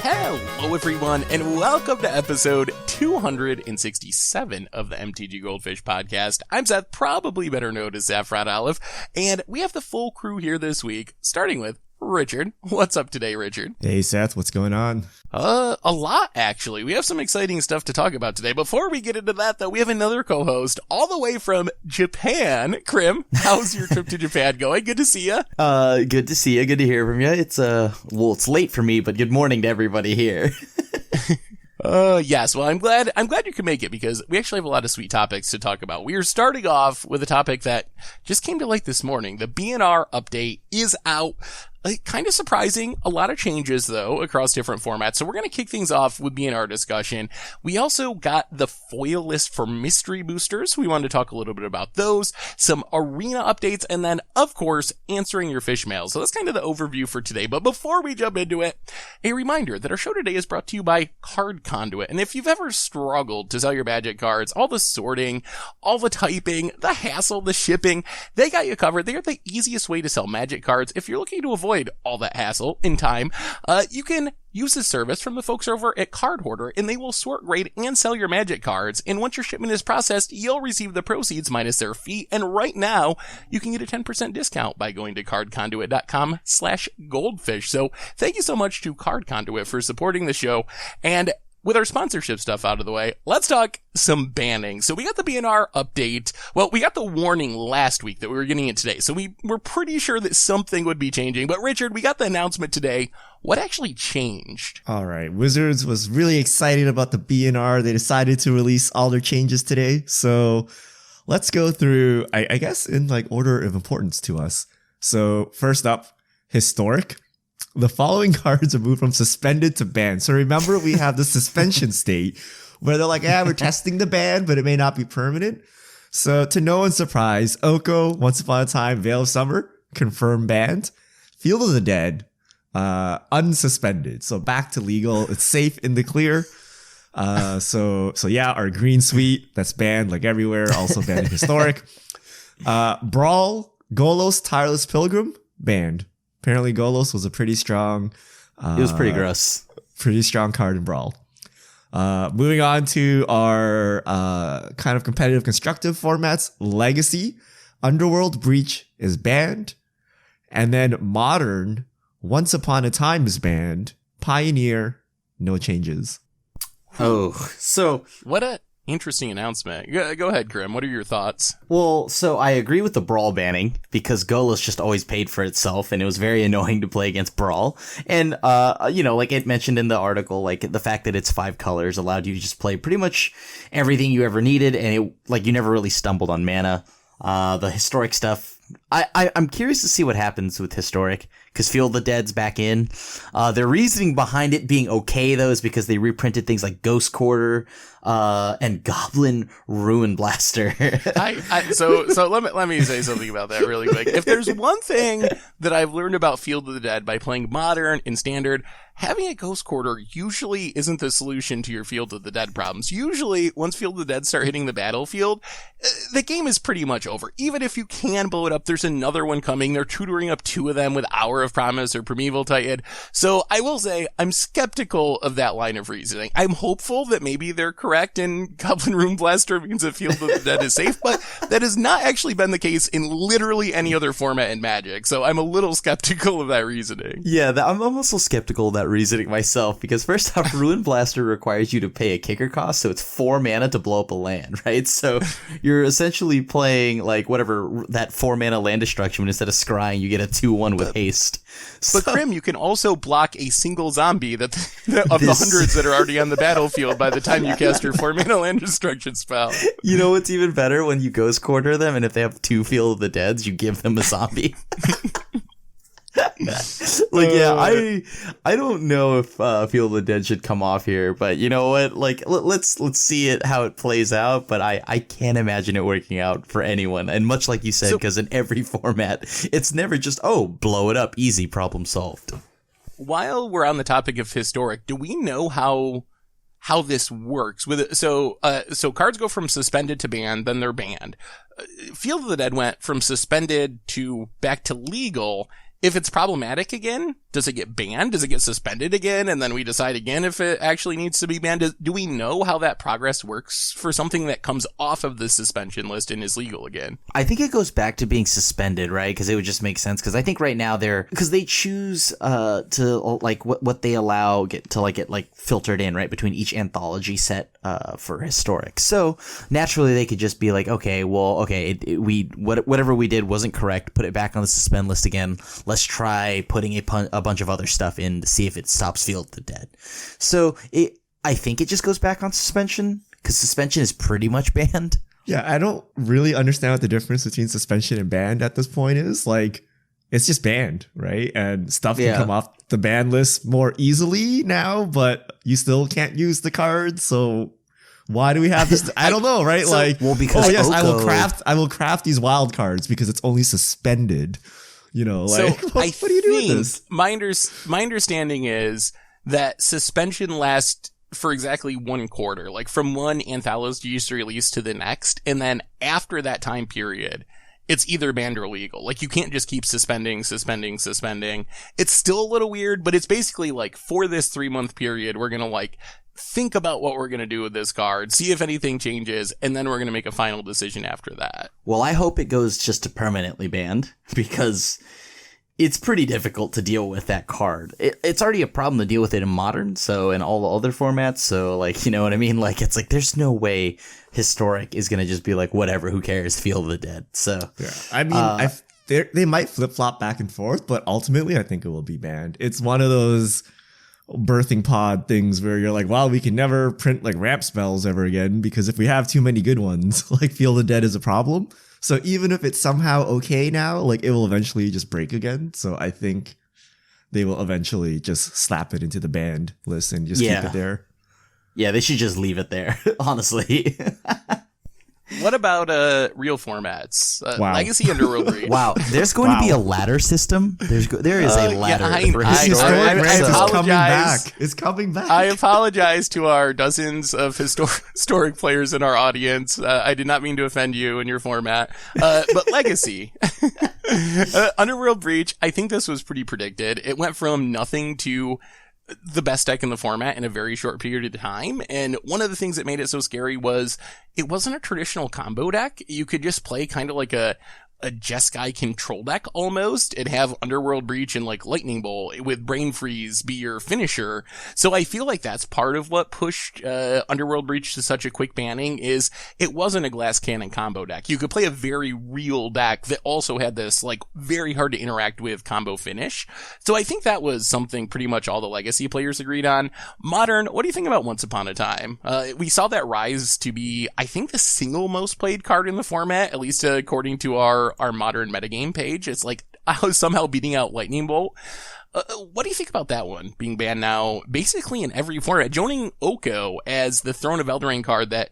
Hello everyone, and welcome to episode 267 of the MTG Goldfish podcast. I'm Seth, probably better known as Saffron Olive, and we have the full crew here this week, starting with Richard. What's up today, Richard? Hey Seth, what's going on? A lot, actually. We have some exciting stuff to talk about today. Before we get into that, though, we have another co-host all the way from Japan. Krim, how's your trip to Japan going? Good to see you. Good to see you. Good to hear from you. It's it's late for me, but good morning to everybody here. Yes. Well, I'm glad you can make it because we actually have a lot of sweet topics to talk about. We are starting off with a topic that just came to light this morning. The BNR update is out. Kind of surprising. A lot of changes, though, across different formats. So we're going to kick things off with BNR discussion. We also got the foil list for mystery boosters. We wanted to talk a little bit about those, some arena updates, and then, of course, answering your fish mail. So that's kind of the overview for today. But before we jump into it, a reminder that our show today is brought to you by Card Conduit. And if you've ever struggled to sell your Magic cards, all the sorting, all the typing, the hassle, the shipping, they got you covered. They are the easiest way to sell Magic cards. If you're looking to avoid all that hassle in time, you can use this service from the folks over at Card Hoarder, and they will sort, grade, and sell your Magic cards. And once your shipment is processed, you'll receive the proceeds minus their fee. And right now, you can get a 10% discount by going to cardconduit.com/goldfish. So thank you so much to Card Conduit for supporting the show. And with our sponsorship stuff out of the way, let's talk some banning. So we got the BNR update. Well, we got the warning last week that we were getting it today. So we were pretty sure that something would be changing. But Richard, we got the announcement today. What actually changed? All right. Wizards was really excited about the BNR. They decided to release all their changes today. So let's go through, I guess, in like order of importance to us. So first up, historic. The following cards are moved from suspended to banned. So remember, we have the suspension state where they're like, we're testing the ban, but it may not be permanent. So to no one's surprise, Oko, Once Upon a Time, Veil of Summer, confirmed banned. Field of the Dead, unsuspended. So back to legal. It's safe in the clear. So yeah, our green suite, that's banned like everywhere. Also banned in historic. Brawl, Golos, Tireless Pilgrim, banned. Apparently Golos was a pretty strong... it was pretty gross. Pretty strong card in Brawl. Moving on to our kind of competitive constructive formats. Legacy, Underworld Breach is banned. And then Modern, Once Upon a Time is banned. Pioneer, no changes. Oh, so... What a interesting announcement. Go ahead, Grim. What are your thoughts? Well, so I agree with the Brawl banning because Golos just always paid for itself and it was very annoying to play against Brawl. And, like it mentioned in the article, like the fact that it's 5 colors allowed you to just play pretty much everything you ever needed. And you never really stumbled on mana. The historic stuff, I'm curious to see what happens with historic because Field of the Dead's back in. Their reasoning behind it being okay though is because they reprinted things like Ghost Quarter, and Goblin Ruin Blaster. So let me say something about that really quick. If there's one thing that I've learned about Field of the Dead by playing Modern and Standard, having a Ghost Quarter usually isn't the solution to your Field of the Dead problems. Usually, once Field of the Dead start hitting the battlefield, the game is pretty much over. Even if you can blow it up, there's another one coming. They're tutoring up 2 of them with Hour of Promise or Primeval Titan. So I will say I'm skeptical of that line of reasoning. I'm hopeful that maybe they're correct and Goblin Ruin Blaster means that Field of the Dead is safe, but that has not actually been the case in literally any other format in Magic. So I'm a little skeptical of that reasoning. Yeah, I'm also skeptical of that reasoning myself because first off, Ruin Blaster requires you to pay a kicker cost, so it's 4 mana to blow up a land, right? So you're essentially playing like whatever that 4 mana land destruction, but instead of scrying, you get a 2/1 with haste. But Krim, you can also block a single zombie of the hundreds that are already on the battlefield by the time you cast your 4 mana land destruction spell. You know what's even better? When you Ghost Quarter them, and if they have 2 Field of the Deads, you give them a zombie. I don't know if Field of the Dead should come off here, but you know what? Like, let's see it how it plays out. But I can't imagine it working out for anyone. And much like you said, because in every format, it's never just blow it up, easy, problem solved. While we're on the topic of historic, do we know how this works with it? So cards go from suspended to banned, then they're banned. Field of the Dead went from suspended to back to legal. if it's problematic again, does it get banned? Does it get suspended again? And then we decide again if it actually needs to be banned. Do we know how that progress works for something that comes off of the suspension list and is legal again? I think it goes back to being suspended, right? Because it would just make sense. Because I think right now because they choose to like what they allow get filtered in right between each anthology set for historic. So naturally they could just be like, okay, whatever we did wasn't correct. Put it back on the suspend list again. Let's try putting a bunch of other stuff in to see if it stops Field of the Dead. So I think it just goes back on suspension because suspension is pretty much banned. Yeah, I don't really understand what the difference between suspension and banned at this point is. Like, it's just banned, right? And stuff can come off the ban list more easily now, but you still can't use the cards. So why do we have this? I don't know, right? Because I will craft these wild cards because it's only suspended. You know, like, so what do you do with this? My understanding is that suspension lasts for exactly 1 quarter, like from one anthology release to the next. And then after that time period, it's either banned or legal. Like, you can't just keep suspending. It's still a little weird, but it's basically like, for this 3-month period, we're going to like think about what we're going to do with this card, see if anything changes, and then we're going to make a final decision after that. Well, I hope it goes just to permanently banned because it's pretty difficult to deal with that card. It's already a problem to deal with it in Modern, so in all the other formats. So, like, you know what I mean? Like, it's like there's no way Historic is going to just be like, whatever, who cares, Field of the Dead. So, yeah, I mean, they might flip flop back and forth, but ultimately, I think it will be banned. It's one of those birthing pod things where you're like, wow, we can never print like ramp spells ever again because if we have too many good ones, like Field of the Dead is a problem. So even if it's somehow okay now, like it will eventually just break again. So I think they will eventually just slap it into the banned list and just keep it there. Yeah, they should just leave it there, honestly. What about real formats? Wow. Legacy Underworld Breach. Wow, there's going to be a ladder system. There is a ladder for Historic. It's coming back. It's coming back. I apologize to our dozens of historic players in our audience. I did not mean to offend you in your format. But Legacy. Underworld Breach, I think this was pretty predicted. It went from nothing to the best deck in the format in a very short period of time. And one of the things that made it so scary was it wasn't a traditional combo deck. You could just play kind of like a Jeskai control deck almost and have Underworld Breach and like Lightning Bolt with Brain Freeze be your finisher. So I feel like that's part of what pushed Underworld Breach to such a quick banning is it wasn't a glass cannon combo deck. You could play a very real deck that also had this like very hard to interact with combo finish. So I think that was something pretty much all the Legacy players agreed on. Modern, what do you think about Once Upon a Time? We saw that rise to be, I think, the single most played card in the format, at least according to our Modern metagame page. It's like I was somehow beating out Lightning Bolt. What do you think about that one being banned now basically in every format, joining Oko as the Throne of Eldraine card that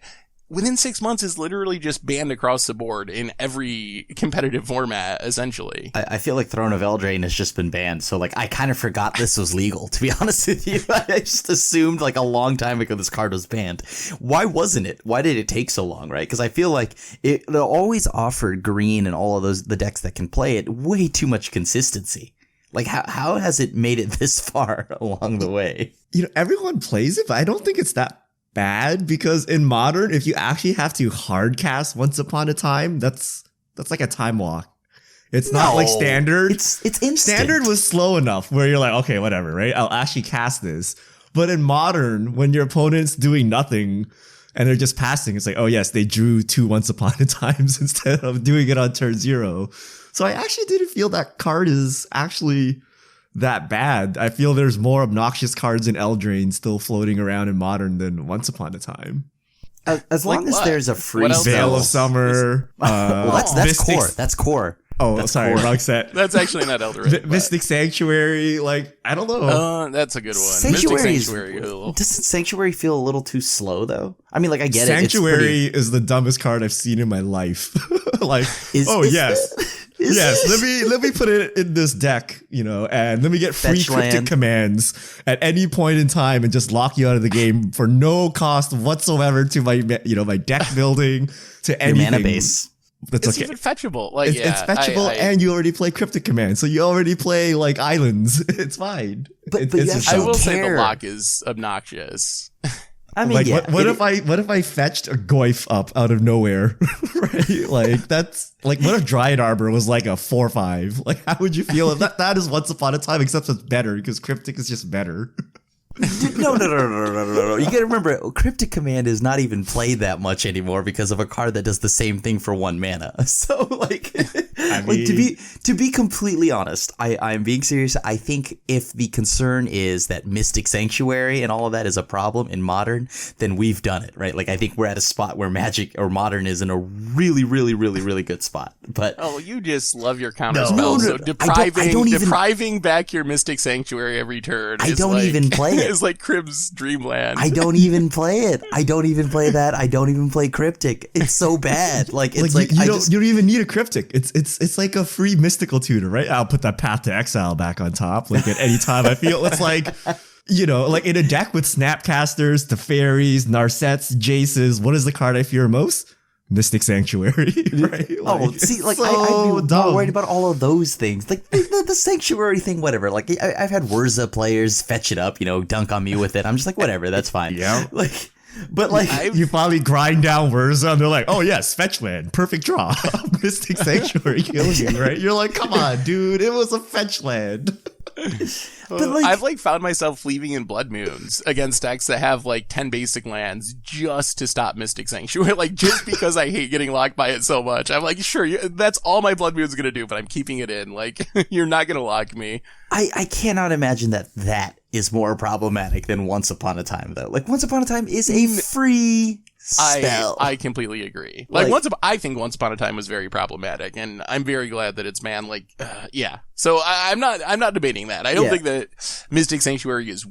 within 6 months is literally just banned across the board in every competitive format, essentially? I feel like Throne of Eldraine has just been banned, so like I kind of forgot this was legal, to be honest with you. I just assumed like a long time ago this card was banned. Why wasn't it? Why did it take so long, right? Because I feel like it always offered green and all of the decks that can play it way too much consistency. Like, how has it made it this far along the way? You know, everyone plays it, but I don't think it's that bad because in Modern, if you actually have to hard cast Once Upon a Time, that's like a time walk. It's not like Standard. It's instant. Standard was slow enough where you're like, okay, whatever, right? I'll actually cast this. But in Modern, when your opponent's doing nothing and they're just passing, it's like, oh yes, they drew 2 Once Upon a Times instead of doing it on turn 0. So I actually didn't feel that card is actually that bad. I feel there's more obnoxious cards in Eldraine still floating around in Modern than Once Upon a Time. As long as there's a free Veil of Summer. Well, that's core. That's core. Oh, that's sorry, core. wrong set. That's actually not Eldraine. Mystic Sanctuary, like, I don't know. That's a good one. Sanctuary Cool. Doesn't Sanctuary feel a little too slow, though? I mean, like, I get Sanctuary is the dumbest card I've seen in my life. Like, yes, let me put it in this deck, you know, and let me get free cryptic commands at any point in time and just lock you out of the game for no cost whatsoever to my, you know, my deck building to anything. Your mana base. That's it's okay. even fetchable. Like, It's fetchable, and you already play Cryptic Command, so you already play like islands. It's fine. But it's you just I actually will say the care. lock is obnoxious. I mean, like yeah. what if I fetched a Goyf up out of nowhere, right? Like that's like what if Dryad Arbor was like a 4/5? Like how would you feel if that is Once Upon a Time, except it's better because Cryptic is just better. No. You gotta remember, Cryptic Command is not even played that much anymore because of a card that does the same thing for 1 mana. So, like, like to be completely honest, I'm being serious. I think if the concern is that Mystic Sanctuary and all of that is a problem in Modern, then we've done it, right? Like, I think we're at a spot where Magic or Modern is in a really, really, really, really good spot. But you just love your counter No. spells. No, So I don't even- depriving back your Mystic Sanctuary every turn. I don't even play it. It's like Crib's Dreamland. I don't even play it. I don't even play that. I don't even play Cryptic. It's so bad. Like it's like, you don't even need a Cryptic. It's like a free mystical tutor, right? I'll put that Path to Exile back on top. Like at any time I feel it's like, you know, like in a deck with Snapcasters, Teferis, Narsets, Jaces, what is the card I fear most? Mystic Sanctuary, right? See, like so I'd be dumb. more worried about all of those things, like the Sanctuary thing, whatever. Like I've had Wurza players fetch it up, you know, dunk on me with it. I'm just like, whatever, that's fine. Yeah. Like, but like, You finally grind down Wurza and they're like, oh yes, fetch land, perfect draw. Mystic Sanctuary kills you, right? You're like, come on, dude, it was a fetch land. but like, I've like found myself leaving in Blood Moons against decks that have like 10 basic lands just to stop Mystic Sanctuary, like just because I hate getting locked by it so much. I'm like, sure, that's all my Blood Moon's gonna do, but I'm keeping it in. Like, you're not gonna lock me. I cannot imagine that is more problematic than Once Upon a Time, though. Like, Once Upon a Time is a free spell. I completely agree. Like- I think Once Upon a Time was very problematic, and I'm very glad that it's banned. Like, yeah. So I'm not debating that. I don't Yeah. think that Mystic Sanctuary is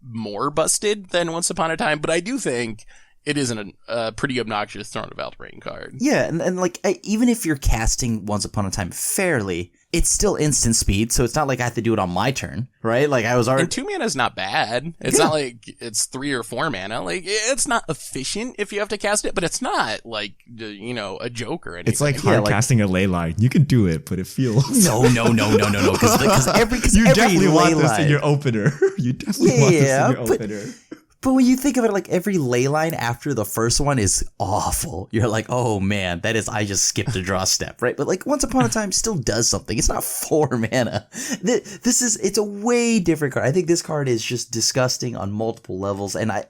more busted than Once Upon a Time, but I do think it is a pretty obnoxious Throne of Eldraine card. Yeah, and like, even if you're casting Once Upon a Time fairly, it's still instant speed, so it's not like I have to do it on my turn, right? Like, I was already... And 2 mana is not bad. It's not like it's 3 or 4 mana. Like, it's not efficient if you have to cast it, but it's not like, you know, a joke or anything. It's like hard casting a ley line. You can do it, but it feels... No, because every You definitely want ley this in line- your opener. You definitely want this in your opener. But when you think of it, like, every ley line after the first one is awful. You're like, oh man, I just skipped a draw step, right? But like, Once Upon a Time still does something. It's not 4 mana. It's a way different card. I think this card is just disgusting on multiple levels, and I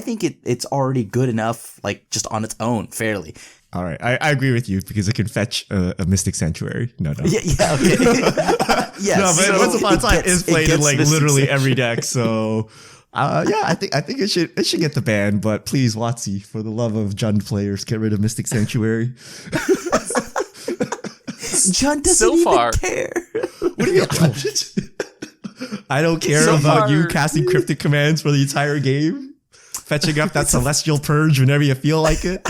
think it's already good enough, like, just on its own, fairly. All right, I agree with you because it can fetch a Mystic Sanctuary. No. Yeah, okay. Yes. No, but so Once Upon a Time it is gets- played it in gets like Mystic literally Sanctuary. every deck. So, yeah, I think it should get the ban. But please, WotC, for the love of Jund players, get rid of Mystic Sanctuary. John doesn't So even far- care. What do you mean? I don't care So about you far- casting cryptic commands for the entire game, fetching up that Celestial Purge whenever you feel like it.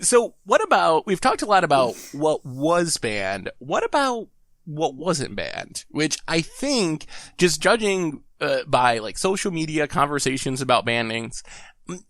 So what about, we've talked a lot about what was banned. What about what wasn't banned? Which I think, just judging by like social media conversations about bannings,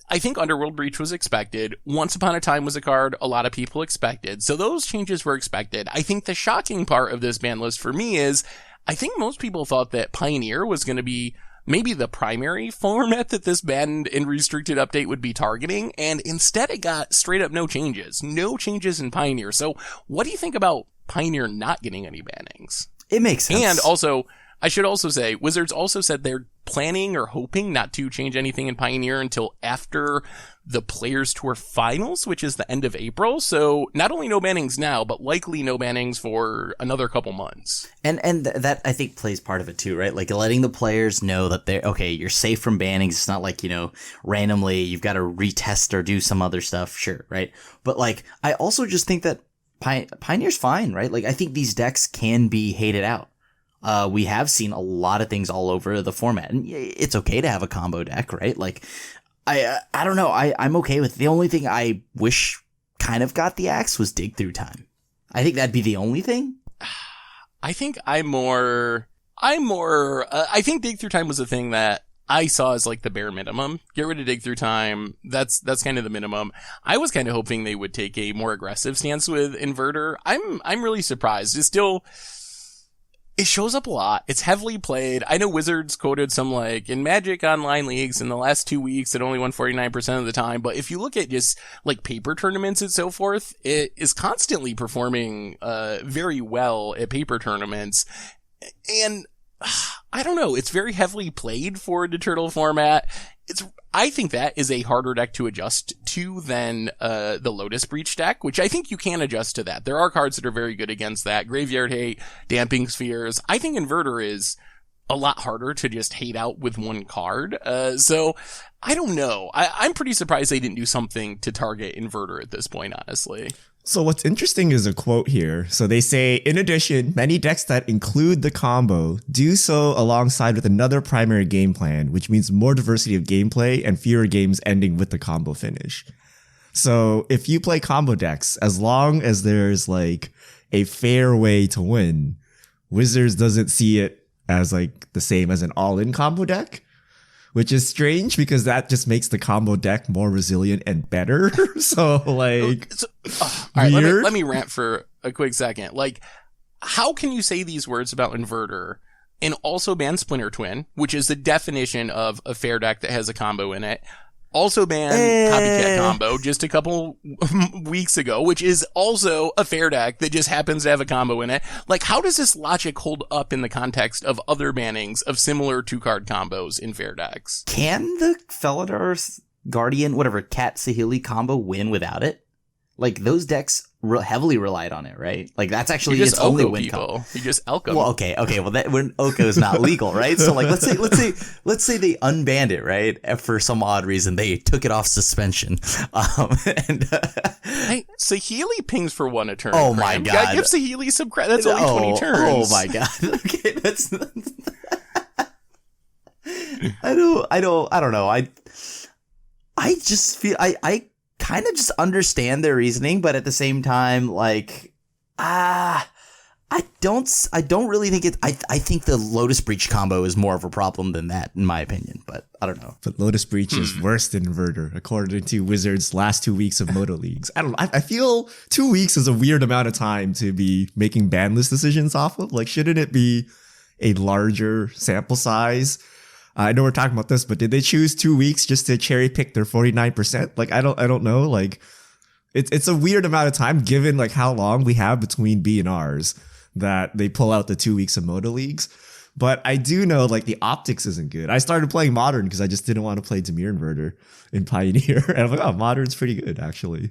I think Underworld Breach was expected. Once Upon a Time was a card a lot of people expected. So those changes were expected. I think the shocking part of this ban list for me is, I think most people thought that Pioneer was going to be maybe the primary format that this banned and restricted update would be targeting, and instead it got straight up no changes. No changes in Pioneer. So what do you think about Pioneer not getting any bannings? It makes sense. And also, I should also say, Wizards also said they're planning or hoping not to change anything in Pioneer until after the Players Tour Finals, which is the end of April. So not only no bannings now, but likely no bannings for another couple months. And that, I think, plays part of it too, right? Like, letting the players know that they're, okay, you're safe from bannings. It's not like, you know, randomly you've got to retest or do some other stuff. Sure, right? But like, I also just think that Pioneer's fine, right? Like, I think these decks can be hated out. We have seen a lot of things all over the format, and it's okay to have a combo deck, right? Like, I don't know. I'm okay with it. The only thing I wish kind of got the axe was Dig Through Time. I think that'd be the only thing. I think I think Dig Through Time was a thing that I saw as like the bare minimum. Get rid of dig through time. That's kind of the minimum. I was kind of hoping they would take a more aggressive stance with Inverter. I'm really surprised. It shows up a lot. It's heavily played. I know Wizards quoted some like in Magic Online leagues in the last 2 weeks, it only won 49% of the time. But if you look at just like paper tournaments and so forth, it is constantly performing very well at paper tournaments. And I don't know. It's very heavily played for the Turtle format. I think that is a harder deck to adjust to than the Lotus Breach deck, which I think you can adjust to that. There are cards that are very good against that. Graveyard Hate, Damping Spheres. I think Inverter is a lot harder to just hate out with one card. So I don't know. I'm pretty surprised they didn't do something to target Inverter at this point, honestly. So what's interesting is a quote here. So they say, in addition, many decks that include the combo do so alongside with another primary game plan, which means more diversity of gameplay and fewer games ending with the combo finish. So if you play combo decks, as long as there's like a fair way to win, Wizards doesn't see it as like the same as an all-in combo deck, which is strange because that just makes the combo deck more resilient and better. So like, all right, let me rant for a quick second. Like, how can you say these words about Inverter and also ban Splinter Twin, which is the definition of a fair deck that has a combo in it? Also banned Copycat Combo just a couple weeks ago, which is also a fair deck that just happens to have a combo in it. Like, how does this logic hold up in the context of other bannings of similar 2-card combos in fair decks? Can the Felidar Guardian, whatever, Cat Sahili combo win without it? Like, those decks heavily relied on it, right? Like, that's actually its only win combo. You just elk them. Well, okay. Well, that when Oko is not legal, right? So, like, let's say they unbanned it, right? For some odd reason, they took it off suspension. Hey, Sahili pings for 1 a turn. Oh my god! Give Sahili some credit. That's only 20 turns. Oh my god! Okay, that's. I don't know. I just feel I kind of just understand their reasoning, but at the same time, like, I don't really think it. I think the Lotus Breach combo is more of a problem than that, in my opinion. But I don't know. But Lotus Breach is worse than Inverter, according to Wizards' last 2 weeks of Moto Leagues. I don't know. I feel 2 weeks is a weird amount of time to be making ban list decisions off of. Like, shouldn't it be a larger sample size? I know we're talking about this, but did they choose 2 weeks just to cherry pick their 49%? Like, I don't know. Like, it's a weird amount of time given like how long we have between B and Rs that they pull out the 2 weeks of Moto Leagues. But I do know like the optics isn't good. I started playing Modern because I just didn't want to play Dimir Inverter in Pioneer. And I'm like, oh, Modern's pretty good actually.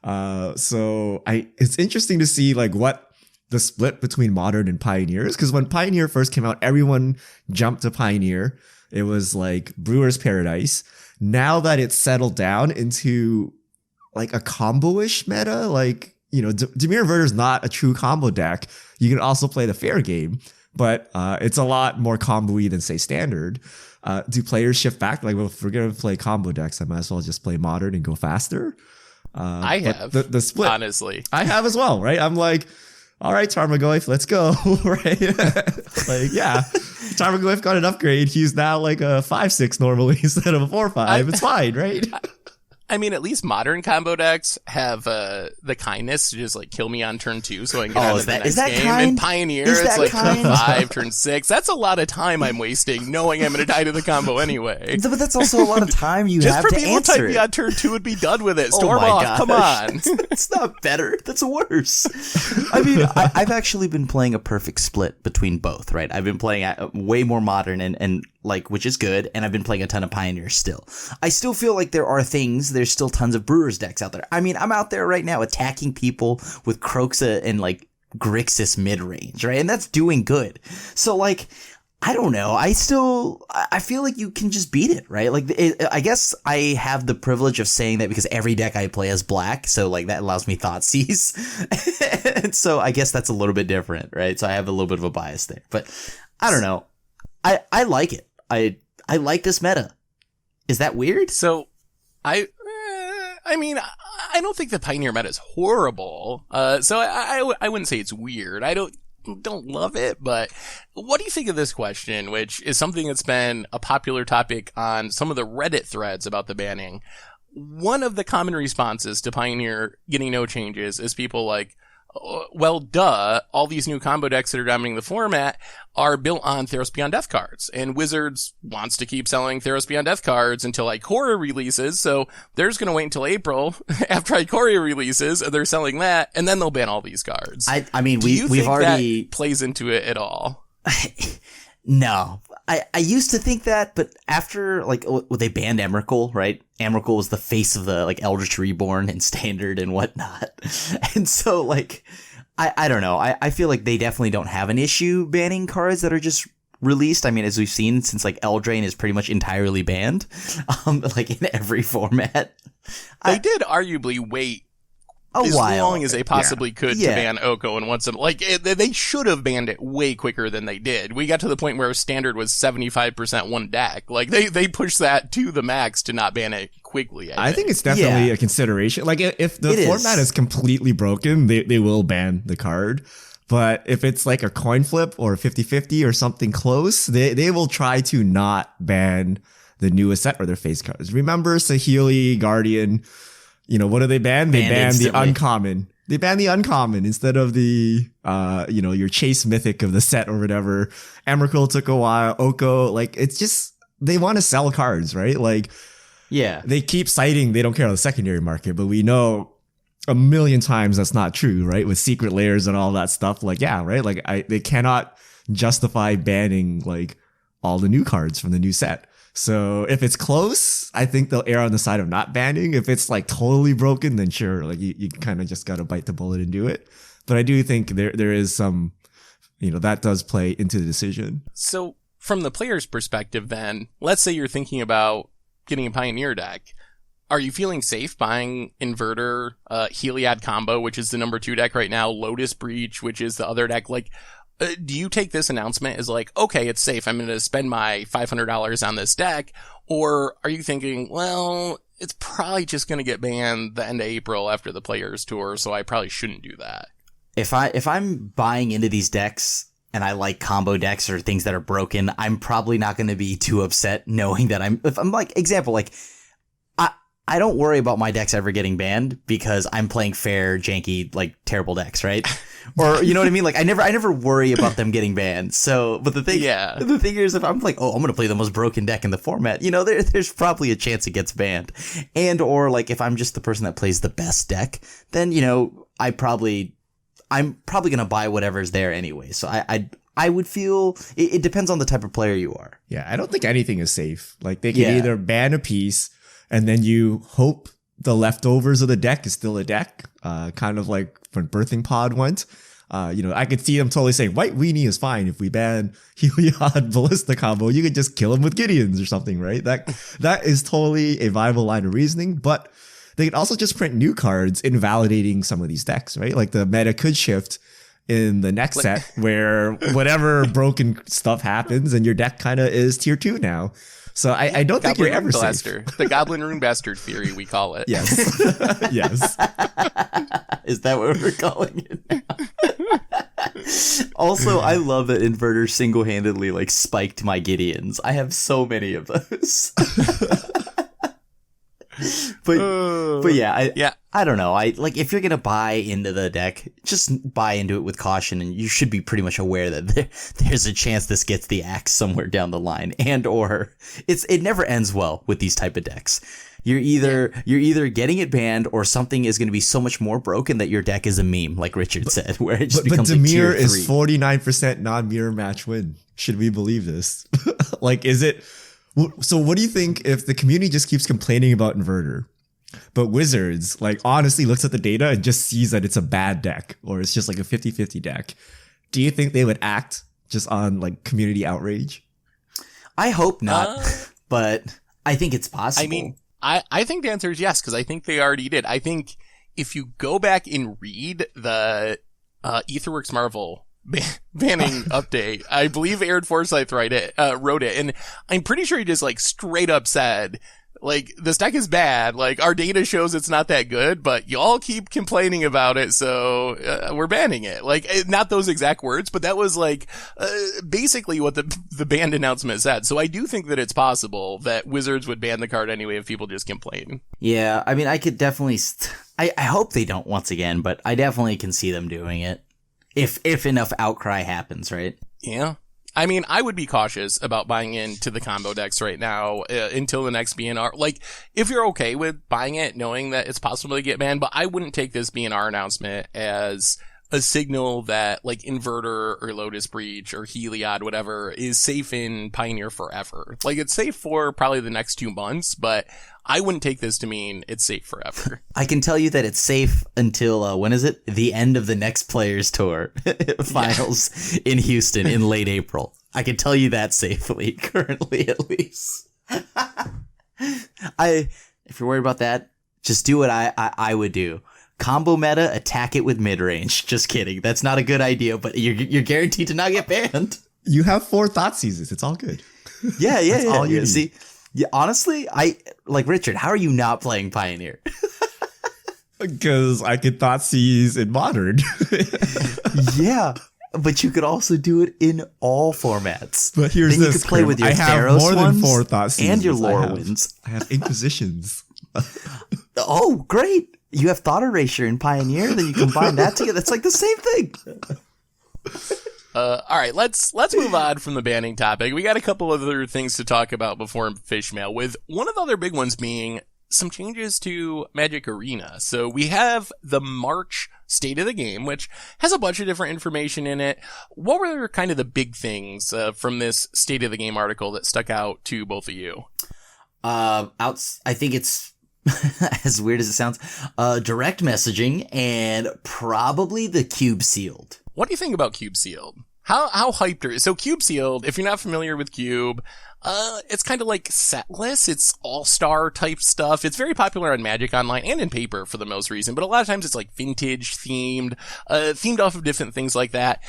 So it's interesting to see like what the split between Modern and Pioneer is, because when Pioneer first came out, everyone jumped to Pioneer. It was like Brewer's Paradise. Now that it's settled down into like a combo-ish meta, like, you know, Dimir Inverter is not a true combo deck. You can also play the fair game, but it's a lot more combo-y than, say, Standard. Do players shift back? Like, well, if we're going to play combo decks, I might as well just play Modern and go faster. I have. The split. Honestly. I have as well, right? I'm like, all right, Tarmogoyf, let's go, right? Like, yeah, Tarmogoyf got an upgrade. He's now like a 5/6 normally instead of a 4/5. It's fine, right? I mean, at least Modern combo decks have the kindness to just like kill me on turn 2 so I can get on to the next game. Kind? And Pioneer, it's like turn 5, turn 6. That's a lot of time I'm wasting knowing I'm going to die to the combo anyway. But that's also a lot of time you have to answer. Just for people to type me on turn 2 would be done with it. Storm off, gosh. Come on. It's not better. That's worse. I mean, I've actually been playing a perfect split between both, right? I've been playing way more Modern and like, which is good, and I've been playing a ton of Pioneer still. I still feel like there's still tons of Brewers decks out there. I mean, I'm out there right now attacking people with Croxa and like Grixis mid-range, right? And that's doing good. So like, I don't know. I feel like you can just beat it, right? Like, I guess I have the privilege of saying that because every deck I play is black, so like that allows me Thoughtseize. And so I guess that's a little bit different, right? So I have a little bit of a bias there. But I don't know. I like it. I like this meta. Is that weird? So, I mean, I don't think the Pioneer meta is horrible. So I wouldn't say it's weird. don't love it, but what do you think of this question, which is something that's been a popular topic on some of the Reddit threads about the banning? One of the common responses to Pioneer getting no changes is people like, well, duh, all these new combo decks that are dominating the format are built on Theros Beyond Death cards, and Wizards wants to keep selling Theros Beyond Death cards until Ikoria releases, so they're just gonna wait until April after Ikoria releases, and they're selling that, and then they'll ban all these cards. I mean, we've think already that plays into it at all? No. I used to think that, but after, like, they banned Emrakul, right? Emrakul was the face of the, like, Eldritch Reborn and Standard and whatnot. And so, like, I don't know. I feel like they definitely don't have an issue banning cards that are just released. I mean, as we've seen, since, like, Eldraine is pretty much entirely banned, like, in every format. They did arguably wait as long as they possibly could to ban Oko, and once they should have banned it way quicker than they did. We got to the point where Standard was 75% one deck. Like they pushed that to the max to not ban it quickly. I think it's definitely a consideration. Like if the format is completely broken, they will ban the card. But if it's like a coin flip or 50-50 or something close, they will try to not ban the newest set or their face cards. Remember Saheeli, Guardian. You know, what do they ban? They ban the uncommon. They ban the uncommon instead of the, your chase mythic of the set or whatever. Emrakul took a while. Oko, like, it's just, they want to sell cards, right? Like, they keep citing they don't care on the secondary market, but we know a million times that's not true, right? With secret layers and all that stuff. Like, right? Like, they cannot justify banning, like, all the new cards from the new set. So if it's close, I think they'll err on the side of not banning. If it's like totally broken, then sure, like you kind of just got to bite the bullet and do it. But I do think there is some, that does play into the decision. So from the player's perspective, then, let's say you're thinking about getting a Pioneer deck. Are you feeling safe buying Inverter, Heliod combo, which is the number 2 deck right now, Lotus Breach, which is the other deck? Like, do you take this announcement as like, okay, it's safe, I'm going to spend my $500 on this deck? Or are you thinking, well, it's probably just going to get banned the end of April after the Players Tour, so I probably shouldn't do that? If I'm buying into these decks and I like combo decks or things that are broken, I'm probably not going to be too upset knowing that if I'm like, example, like, I don't worry about my decks ever getting banned because I'm playing fair, janky, like terrible decks, right? Or you know what I mean? Like I never worry about them getting banned. So, but the thing is, if I'm like, oh, I'm gonna play the most broken deck in the format, there's probably a chance it gets banned. And or like if I'm just the person that plays the best deck, then I'm probably gonna buy whatever's there anyway. So I would feel it depends on the type of player you are. Yeah, I don't think anything is safe. Like they can either ban a piece. And then you hope the leftovers of the deck is still a deck, kind of like when Birthing Pod went. I could see them totally saying, White Weenie is fine. If we ban Heliod Ballista combo, you could just kill him with Gideons or something, right? That is totally a viable line of reasoning. But they could also just print new cards invalidating some of these decks, right? Like the meta could shift in the next set where whatever broken stuff happens and your deck kind of is tier 2 now. So I don't think you're ever safe. The Goblin Rune Bastard theory, we call it. Yes. Yes. Is that what we're calling it now? Also, I love that Inverter single-handedly like spiked my Gideons. I have so many of those. But yeah, I don't know. If you're gonna buy into the deck, just buy into it with caution, and you should be pretty much aware that there's a chance this gets the axe somewhere down the line, and or it never ends well with these type of decks. You're either getting it banned, or something is going to be so much more broken that your deck is a meme, like Richard said, where it just becomes like tier 3. But Dimir is 49% non-mirror match win. Should we believe this? Like, is it? So what do you think if the community just keeps complaining about Inverter, but Wizards like honestly looks at the data and just sees that it's a bad deck or it's just like a 50-50 deck? Do you think they would act just on like community outrage? I hope not, but I think it's possible. I mean, I think the answer is yes, because I think they already did. I think if you go back and read the Etherworks Marvel banning update, I believe Aaron Forsyth wrote it, and I'm pretty sure he just like straight up said, Like, this deck is bad. Like, our data shows it's not that good, but y'all keep complaining about it, so we're banning it. Like, not those exact words, but that was like basically what the banned announcement said. So I do think that it's possible that Wizards would ban the card anyway if people just complain. Yeah, I mean, I could definitely... I hope they don't once again, but I definitely can see them doing it. If enough outcry happens, right? Yeah. I mean, I would be cautious about buying into the combo decks right now until the next BNR. Like, if you're okay with buying it, knowing that it's possible to get banned, but I wouldn't take this BNR announcement as a signal that, like, Inverter or Lotus Breach or Heliod, whatever, is safe in Pioneer forever. Like, it's safe for probably the next 2 months, but I wouldn't take this to mean it's safe forever. I can tell you that it's safe until, when is it? The end of the next Players Tour finals in Houston in late April. I can tell you that safely, currently at least. If you're worried about that, just do what I would do. Combo meta, attack it with mid-range. Just kidding. That's not a good idea, but you're guaranteed to not get banned. You have 4 Thought Seizes. It's all good. Yeah. That's all you need. See, yeah, honestly, Richard, how are you not playing Pioneer? Because I could Thought Seize in Modern. Yeah, but you could also do it in all formats. But here's then this. You could play with your I have Theros more than ones 4 Thought Seizes. and your Lore Winds. I have Inquisitions. Oh, great. You have Thought Erasure in Pioneer, then you combine that together. It's like the same thing. All right, let's move on from the banning topic. We got a couple other things to talk about before Fish Mail, with one of the other big ones being some changes to Magic Arena. So we have the March State of the Game, which has a bunch of different information in it. What were kind of the big things from this State of the Game article that stuck out to both of you? I think it's as weird as it sounds, direct messaging and probably the Cube Sealed. What do you think about Cube Sealed? How hyped are you? So Cube Sealed, if you're not familiar with Cube, it's kind of like setless. It's all-star type stuff. It's very popular on Magic Online and in paper for the most reason, but a lot of times it's like vintage themed off of different things like that.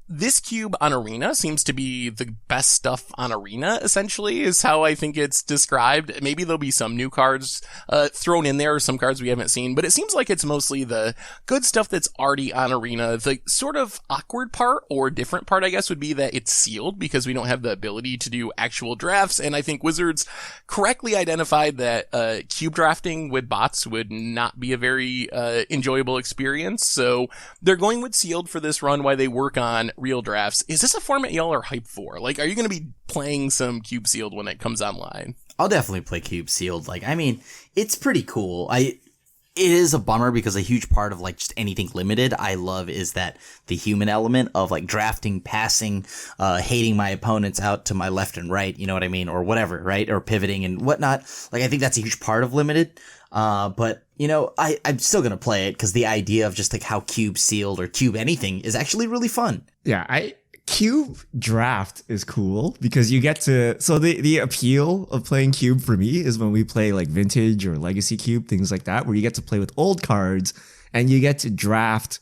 This cube on Arena seems to be the best stuff on Arena, essentially, is how I think it's described. Maybe there'll be some new cards thrown in there, or some cards we haven't seen, but it seems like it's mostly the good stuff that's already on Arena. The sort of awkward part, or different part, I guess, would be that it's sealed, because we don't have the ability to do actual drafts, and I think Wizards correctly identified that cube drafting with bots would not be a very enjoyable experience, so they're going with sealed for this run while they work on real drafts. Is this a format y'all are hyped for? Like, are you going to be playing some Cube Sealed when it comes online? I'll definitely play Cube Sealed. Like, I mean, it's pretty cool. It is a bummer because a huge part of like just anything limited I love is that the human element of like drafting, passing, hating my opponents out to my left and right, you know what I mean? Or whatever, right? Or pivoting and whatnot. Like, I think that's a huge part of limited. But you know, I'm still going to play it because the idea of just like how Cube Sealed or Cube anything is actually really fun. Yeah, Cube Draft is cool because you get to, so the appeal of playing Cube for me is when we play like Vintage or Legacy Cube, things like that, where you get to play with old cards and you get to draft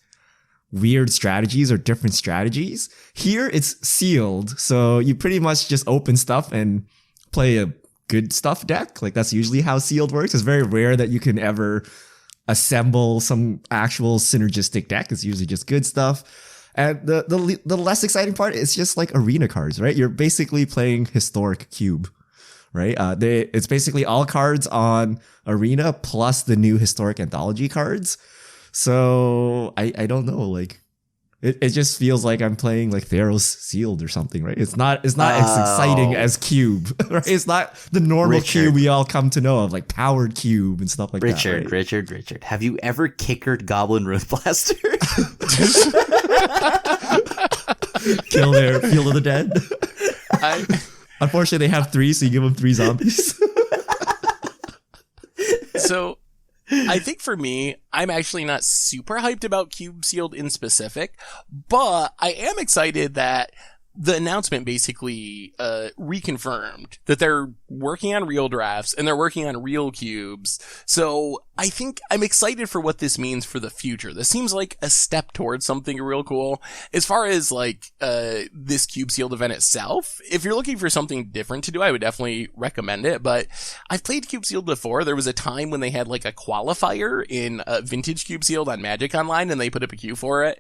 weird strategies or different strategies. Here it's sealed, so you pretty much just open stuff and play a good stuff deck. Like, that's usually how sealed works. It's very rare that you can ever assemble some actual synergistic deck. It's usually just good stuff. And the less exciting part is just like arena cards, right? You're basically playing historic cube, right? It's basically all cards on arena plus the new historic anthology cards. So I don't know, like, it just feels like I'm playing like Theros Sealed or something, right? It's not as exciting as Cube, right? It's not the normal Cube we all come to know of, like powered Cube and stuff like that. Right? Richard, have you ever kickered Goblin Rune Blaster? Kill their Field of the Dead. Unfortunately, they have 3, so you give them 3 zombies. So I think for me, I'm actually not super hyped about Cube Sealed in specific, but I am excited that the announcement basically reconfirmed that they're working on real drafts and they're working on real cubes. So I think I'm excited for what this means for the future. This seems like a step towards something real cool. As far as like this cube sealed event itself, if you're looking for something different to do, I would definitely recommend it. But I've played cube sealed before. There was a time when they had like a qualifier in vintage cube sealed on Magic Online and they put up a queue for it.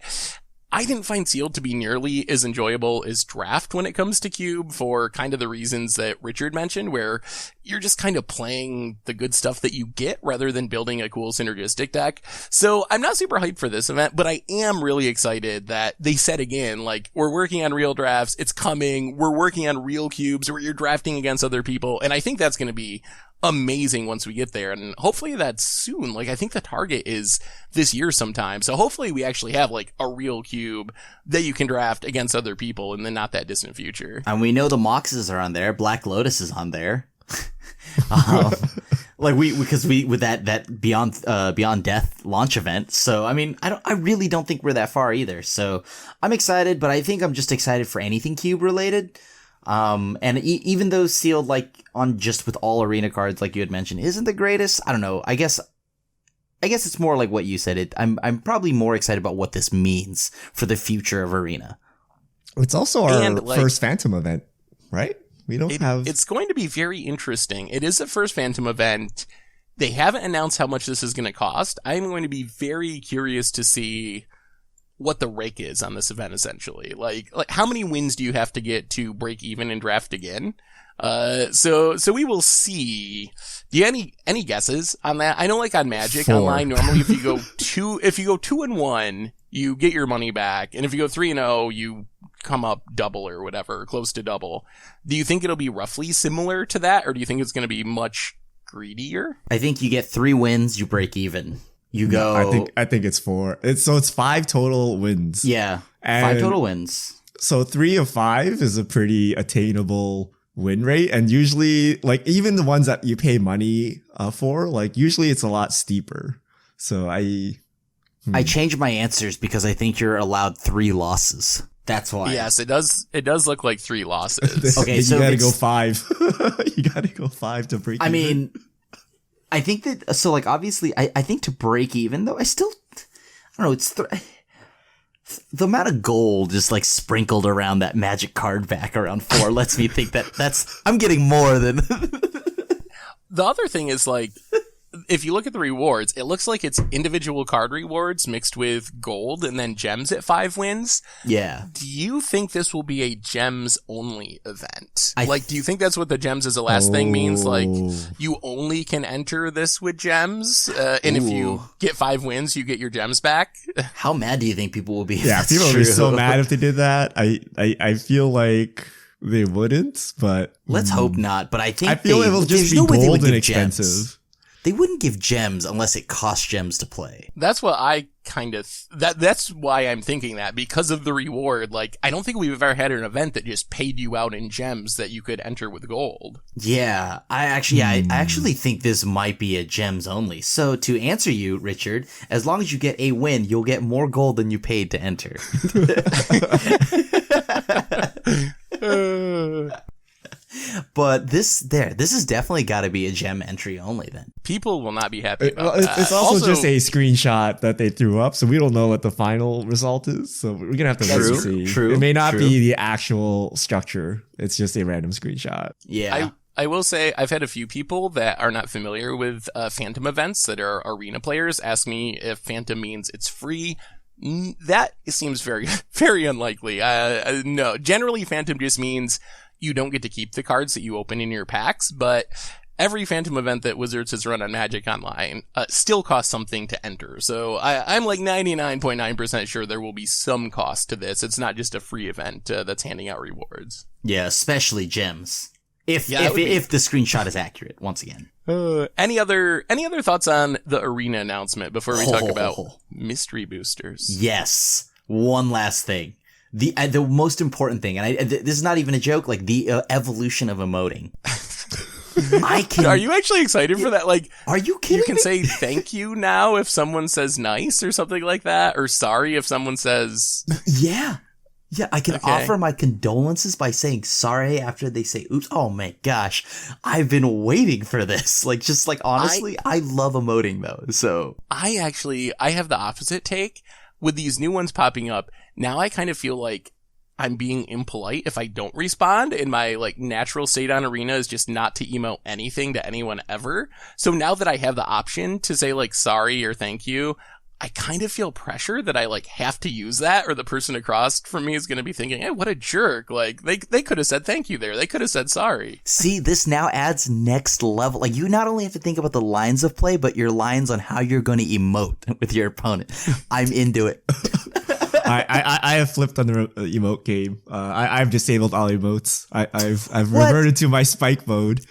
I didn't find sealed to be nearly as enjoyable as draft when it comes to cube for kind of the reasons that Richard mentioned, where you're just kind of playing the good stuff that you get rather than building a cool synergistic deck. So I'm not super hyped for this event, but I am really excited that they said again, like, we're working on real drafts. It's coming. We're working on real cubes where you're drafting against other people. And I think that's going to be amazing once we get there, and hopefully that's soon. Like, I think the target is this year sometime, so hopefully we actually have like a real cube that you can draft against other people in the not that distant future. And we know the Moxes are on there. Black Lotus is on there. Like because we with that Beyond Death launch event. So I mean, I really don't think we're that far either. So I'm excited, but I think I'm just excited for anything cube related. And even though sealed, like, on just with all arena cards, like you had mentioned, isn't the greatest, I don't know, I guess it's more like what you said. I'm probably more excited about what this means for the future of arena. It's also our first Phantom event, right? We don't have... It's going to be very interesting. It is the first Phantom event. They haven't announced how much this is going to cost. I'm going to be very curious to see what the rake is on this event, essentially. Like how many wins do you have to get to break even and draft again? So we will see. Do you have any guesses on that? I know, like, on Magic 4. Online, normally if you go 2-1, you get your money back, and if you go 3-0, you come up double or whatever, close to double. Do you think it'll be roughly similar to that, or do you think it's going to be much greedier? I think you get 3 wins, you break even. You go. No, I think it's 4. It's 5 total wins. Yeah, and 5 total wins. So 3 of 5 is a pretty attainable win rate, and usually, like, even the ones that you pay money for, like, usually it's a lot steeper. So I changed my answers because I think you're allowed 3 losses. That's why. Yes, it does. It does look like 3 losses. Okay, so you gotta go 5. You gotta go 5 to break. I mean, I think that, so, like, obviously, I think to break even, though, I don't know, it's the amount of gold just, like, sprinkled around that Magic card back around 4 lets me think I'm getting more than... The other thing is, like, if you look at the rewards, it looks like it's individual card rewards mixed with gold and then gems at 5 wins. Yeah. Do you think this will be a gems only event? Do you think that's what the gems as a last thing means? Like, you only can enter this with gems, and if you get 5 wins, you get your gems back? How mad do you think people will be? Yeah, people would be so mad if they did that. I feel like they wouldn't, but let's hope not. But I feel it will just be gold and expensive. Gems. They wouldn't give gems unless it costs gems to play. That's what I kind of... That's why I'm thinking that, because of the reward. Like, I don't think we've ever had an event that just paid you out in gems that you could enter with gold. Yeah, I actually think this might be a gems only. So to answer you, Richard, as long as you get a win, you'll get more gold than you paid to enter. But this has definitely got to be a gem entry only then. People will not be happy about that. It's also just a screenshot that they threw up, so we don't know what the final result is. So we're gonna have to wait and see. True. It may not be the actual structure. It's just a random screenshot. Yeah. I will say I've had a few people that are not familiar with Phantom events that are arena players ask me if Phantom means it's free. That seems very, very unlikely. No, generally Phantom just means you don't get to keep the cards that you open in your packs, but every Phantom event that Wizards has run on Magic Online still costs something to enter. So I'm like 99.9% sure there will be some cost to this. It's not just a free event that's handing out rewards. Yeah, especially gems. If the screenshot is accurate, once again. Any other thoughts on the arena announcement before we talk about mystery boosters? Yes. One last thing. The most important thing, and this is not even a joke, like the evolution of emoting. Are you actually excited for that? Like, are you kidding me? You can say thank you now if someone says nice or something like that, or sorry if someone says... Yeah. Yeah, I can offer my condolences by saying sorry after they say oops. Oh my gosh. I've been waiting for this. Like, just like, honestly, I love emoting though. So I have the opposite take with these new ones popping up. Now I kind of feel like I'm being impolite if I don't respond, and my like natural state on Arena is just not to emote anything to anyone ever. So now that I have the option to say like sorry or thank you, I kind of feel pressure that I like have to use that, or the person across from me is going to be thinking, hey, what a jerk. Like they could have said thank you there. They could have said sorry. See, this now adds next level. Like, you not only have to think about the lines of play, but your lines on how you're going to emote with your opponent. I'm into it. I have flipped on the emote game. I've disabled all emotes. I've reverted to my spike mode.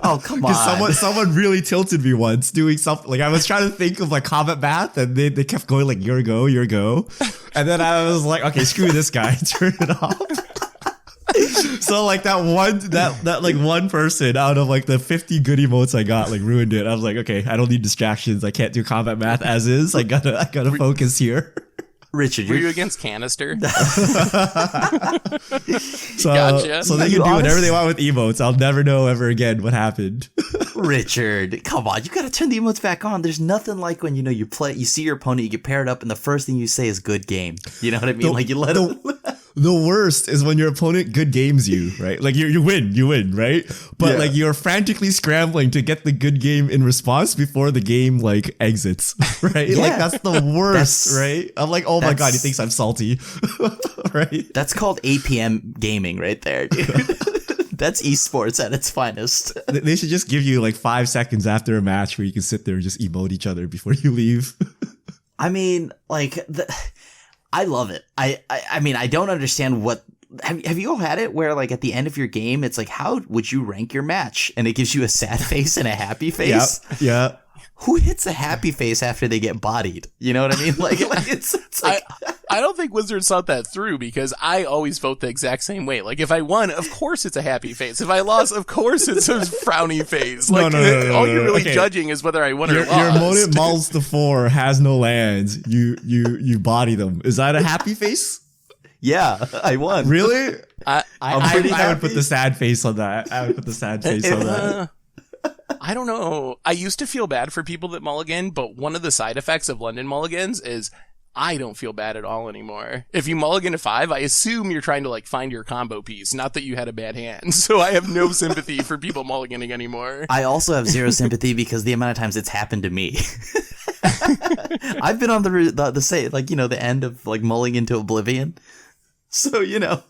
Oh, come on. Because someone really tilted me once doing something. Like, I was trying to think of like combat math, and they kept going like your go. And then I was like, okay, screw this guy. Turn it off. So like that one person out of like the 50 good emotes I got like ruined it. I was like, okay, I don't need distractions. I can't do combat math as is. I gotta focus here. Richard, were you against canister? So, gotcha. So they can do whatever they want with emotes. I'll never know ever again what happened. Richard, come on, you gotta turn the emotes back on. There's nothing like when you see your opponent, you get paired up, and the first thing you say is "good game." You know what I mean? Like, you let them. The worst is when your opponent good games you, right? Like you win, right? But like you're frantically scrambling to get the good game in response before the game like exits, right? Yeah. Like that's the worst, right? I'm like, oh my god, he thinks I'm salty, right? That's called APM gaming right there, dude. That's esports at its finest. They should just give you like 5 seconds after a match where you can sit there and just emote each other before you leave. I mean, like, I love it. I mean, I don't understand what. Have you all had it where like at the end of your game, it's like, how would you rank your match? And it gives you a sad face and a happy face. Yeah. Who hits a happy face after they get bodied? You know what I mean? Like it's like. I don't think Wizards thought that through, because I always vote the exact same way. Like, if I won, of course it's a happy face. If I lost, of course it's a frowny face. Like, all you're really judging is whether I won or lost. Your opponent mauls the 4, has no lands. You body them. Is that a happy face? Yeah, I won. Really? I'm pretty happy. I would put the sad face on that. I don't know. I used to feel bad for people that mulligan, but one of the side effects of London mulligans is I don't feel bad at all anymore. If you mulligan to 5, I assume you're trying to like find your combo piece, not that you had a bad hand. So I have no sympathy for people mulliganing anymore. I also have zero sympathy because the amount of times it's happened to me. I've been on the say, like, the end of like mulling into oblivion. So,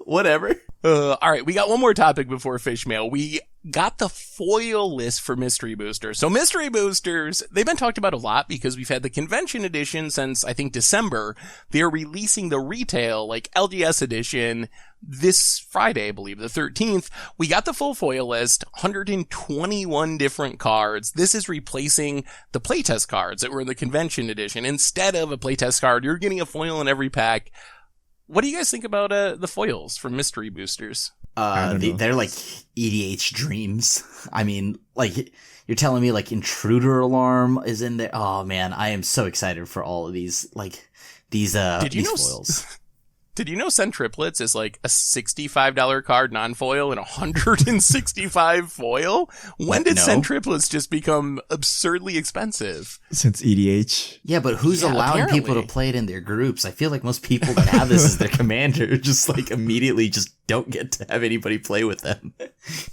whatever. All right, we got one more topic before fish mail. We got the foil list for mystery boosters. So mystery boosters, they've been talked about a lot because we've had the convention edition since I think December. They're releasing the retail, like LGS edition, this Friday, I believe, the 13th. We got the full foil list, 121 different cards. This is replacing the playtest cards that were in the convention edition. Instead of a playtest card, you're getting a foil in every pack. What do you guys think about the foils from mystery boosters? They're like EDH dreams. I mean, like, you're telling me like Intruder Alarm is in there. Oh man, I am so excited for all of these foils. Did you know Send Triplets is like a $65 card non-foil and $165 foil? When did Send Triplets just become absurdly expensive? Since EDH. Yeah, but who's allowing people to play it in their groups? I feel like most people that have this as their commander just like immediately just don't get to have anybody play with them.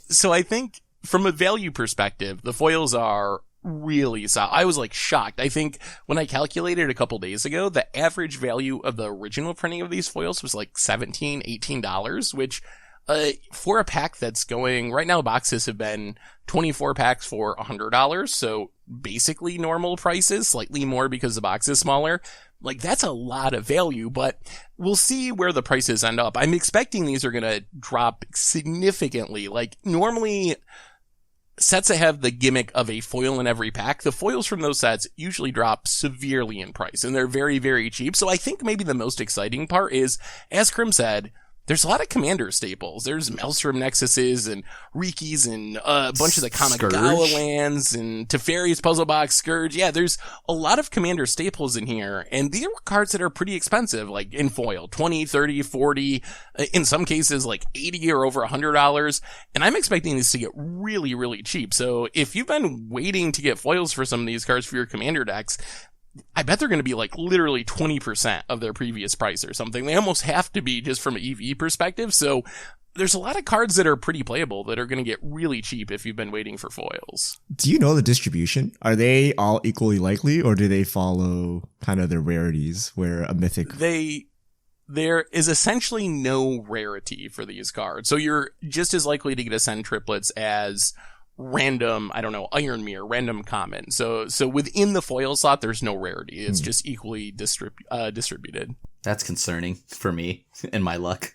So I think from a value perspective, the foils are really solid. I was like shocked. I think when I calculated a couple days ago, the average value of the original printing of these foils was like $17, $18, which for a pack that's going right now, boxes have been 24 packs for $100. So basically normal prices, slightly more because the box is smaller. Like, that's a lot of value, but we'll see where the prices end up. I'm expecting these are going to drop significantly. Like, normally sets that have the gimmick of a foil in every pack, the foils from those sets usually drop severely in price, and they're very, very cheap. So I think maybe the most exciting part is, as Krim said, there's a lot of Commander staples. There's Maelstrom Nexuses and Rikis and a bunch of the Kamigawa lands and Teferi's Puzzle Box, Scourge. Yeah, there's a lot of Commander staples in here. And these are cards that are pretty expensive, like in foil, 20, 30, 40, in some cases like 80 or over $100. And I'm expecting these to get really, really cheap. So if you've been waiting to get foils for some of these cards for your Commander decks, I bet they're going to be like literally 20% of their previous price or something. They almost have to be just from an EV perspective. So there's a lot of cards that are pretty playable that are going to get really cheap if you've been waiting for foils. Do you know the distribution? Are they all equally likely, or do they follow kind of their rarities where a mythic? There is essentially no rarity for these cards. So you're just as likely to get Ascend triplets as random, I don't know, Iron Mirror, random common. So within the foil slot, there's no rarity. It's just equally distributed. That's concerning for me and my luck.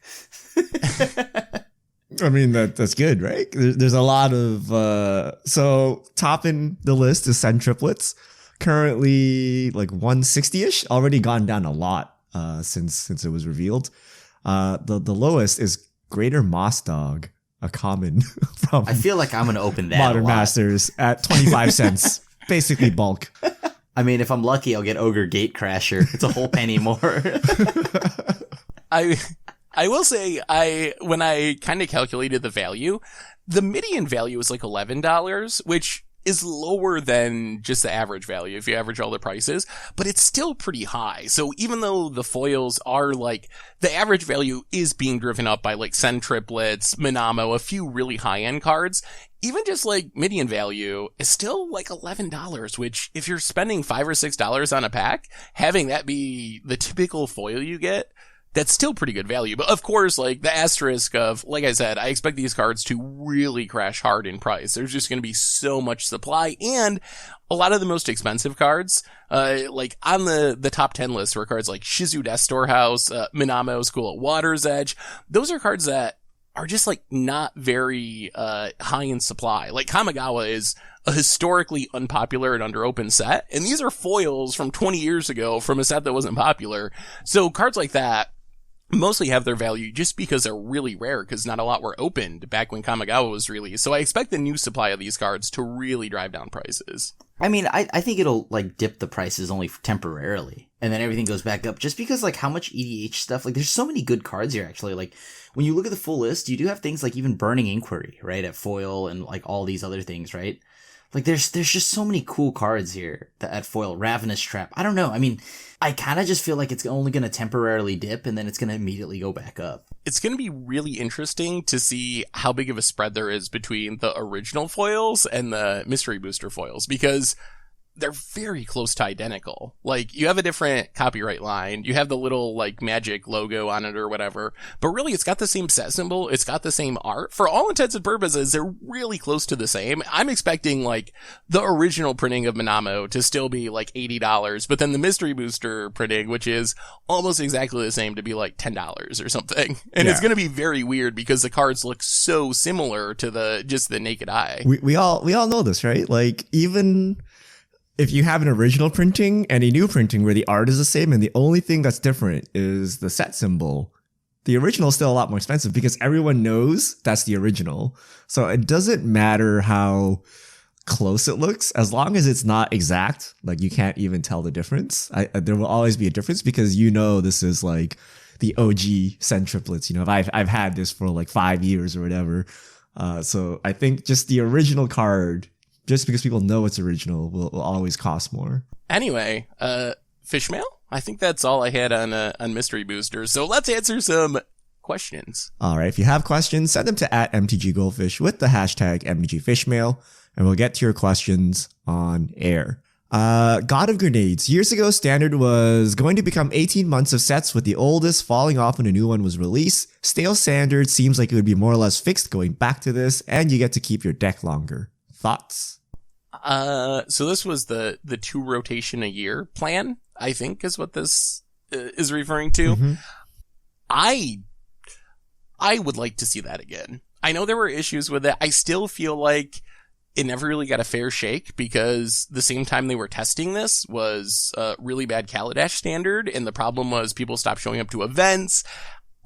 I mean, that's good, right? There's a lot of, so topping the list is Ascend triplets. Currently like 160-ish, already gone down a lot, since it was revealed. The lowest is Greater Moss Dog, a common from I feel like I'm going to open that Modern Masters at 25 cents, basically bulk. I mean, if I'm lucky, I'll get Ogre Gatecrasher. It's a whole penny more. I will say, when I kind of calculated the value, the median value is like $11, which is lower than just the average value if you average all the prices, but it's still pretty high. So even though the foils are like, the average value is being driven up by like Send triplets, Minamo, a few really high-end cards, even just like median value is still like $11, which if you're spending $5 or $6 on a pack, having that be the typical foil you get, that's still pretty good value. But of course, like the asterisk of, like I said, I expect these cards to really crash hard in price. There's just going to be so much supply, and a lot of the most expensive cards, like on the top 10 list were cards like Shizu Death Storehouse, Minamo, School at Water's Edge. Those are cards that are just like not very high in supply. Like Kamigawa is a historically unpopular and under open set, and these are foils from 20 years ago from a set that wasn't popular. So cards like that mostly have their value just because they're really rare, because not a lot were opened back when Kamigawa was released. So I expect the new supply of these cards to really drive down prices. I mean, I think it'll like dip the prices only temporarily, and then everything goes back up just because like how much EDH stuff, like there's so many good cards here actually. Like when you look at the full list, you do have things like even Burning Inquiry, right, at foil, and like all these other things, right? Like there's just so many cool cards here at foil. Ravenous Trap. I don't know. I mean, I kind of just feel like it's only going to temporarily dip and then it's going to immediately go back up. It's going to be really interesting to see how big of a spread there is between the original foils and the mystery booster foils, because they're very close to identical. Like, you have a different copyright line, you have the little, like, magic logo on it or whatever, but really it's got the same set symbol, it's got the same art. For all intents and purposes, they're really close to the same. I'm expecting, like, the original printing of Minamo to still be, like, $80, but then the mystery booster printing, which is almost exactly the same, to be, like, $10 or something. And It's gonna be very weird because the cards look so similar to just the naked eye. We all know this, right? Like, even if you have an original printing and a new printing where the art is the same and the only thing that's different is the set symbol, the original is still a lot more expensive because everyone knows that's the original. So it doesn't matter how close it looks, as long as it's not exact, like you can't even tell the difference. There will always be a difference because you know this is like the OG Send triplets. You know, I've had this for like 5 years or whatever. So I think just the original card, just because people know it's original, will always cost more. Anyway, Fishmail? I think that's all I had on Mystery Boosters. So let's answer some questions. All right. If you have questions, send them to @MTGGoldfish with the hashtag MTGFishmail, and we'll get to your questions on air. God of Grenades. Years ago, Standard was going to become 18 months of sets, with the oldest falling off when a new one was released. Stale Standard seems like it would be more or less fixed going back to this, and you get to keep your deck longer. Thoughts? So this was the 2 rotation a year plan, I think is what this is referring to. Mm-hmm. I would like to see that again. I know there were issues with it. I still feel like it never really got a fair shake because the same time they were testing this was really bad Kaladesh Standard, and the problem was people stopped showing up to events.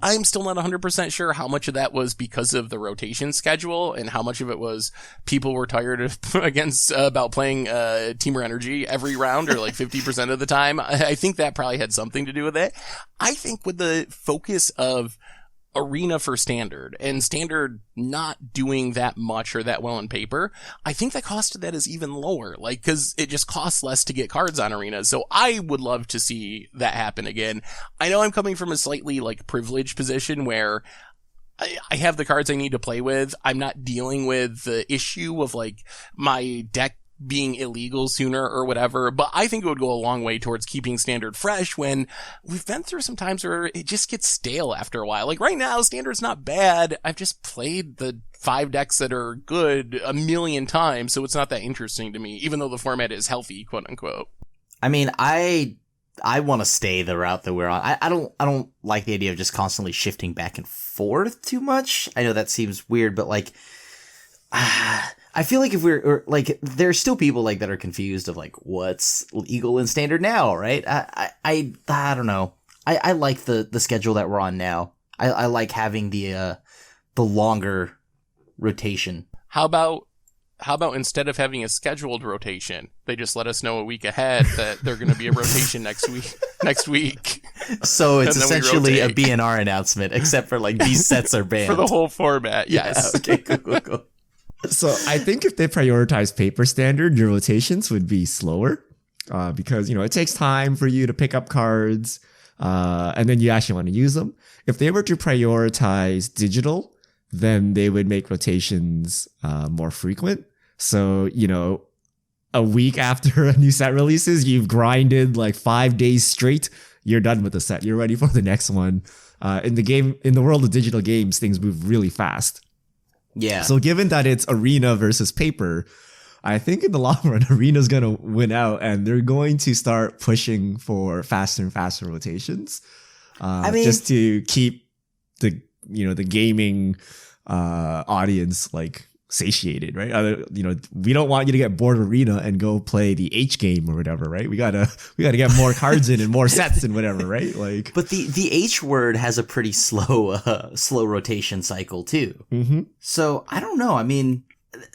I'm still not 100% sure how much of that was because of the rotation schedule and how much of it was people were tired of about playing Teamer Energy every round or like 50% of the time. I think that probably had something to do with it. I think with the focus of Arena for Standard and Standard not doing that much or that well in paper, I think the cost of that is even lower, like, cause it just costs less to get cards on Arena. So I would love to see that happen again. I know I'm coming from a slightly like privileged position where I have the cards I need to play with. I'm not dealing with the issue of like my deck being illegal sooner or whatever, but I think it would go a long way towards keeping Standard fresh when we've been through some times where it just gets stale after a while. Like right now, Standard's not bad. I've just played the 5 decks that are good a million times, so it's not that interesting to me, even though the format is healthy, quote unquote. I mean, I want to stay the route that we're on. I don't like the idea of just constantly shifting back and forth too much. I know that seems weird, but like, I feel like if we're like, there's still people like that are confused of like what's legal in Standard now, right? I don't know. I like the schedule that we're on now. I like having the longer rotation. How about instead of having a scheduled rotation, they just let us know a week ahead that they're going to be a rotation next week. So it's essentially a BNR announcement, except for like these sets are banned for the whole format. Yes. Yeah, okay. Cool. So I think if they prioritize paper Standard, your rotations would be slower, because, you know, it takes time for you to pick up cards, and then you actually want to use them. If they were to prioritize digital, then they would make rotations more frequent. So, you know, a week after a new set releases, you've grinded like 5 days straight. You're done with the set. You're ready for the next one. In the world of digital games, things move really fast. Yeah. So given that it's Arena versus paper, I think in the long run, Arena's going to win out, and they're going to start pushing for faster and faster rotations. Just to keep the gaming audience like satiated, right? We don't want you to get bored of Arena and go play the H game or whatever, right? We gotta get more cards in and more sets and whatever, right? Like, but the H word has a pretty slow rotation cycle too. Mm-hmm. So I don't know. I mean,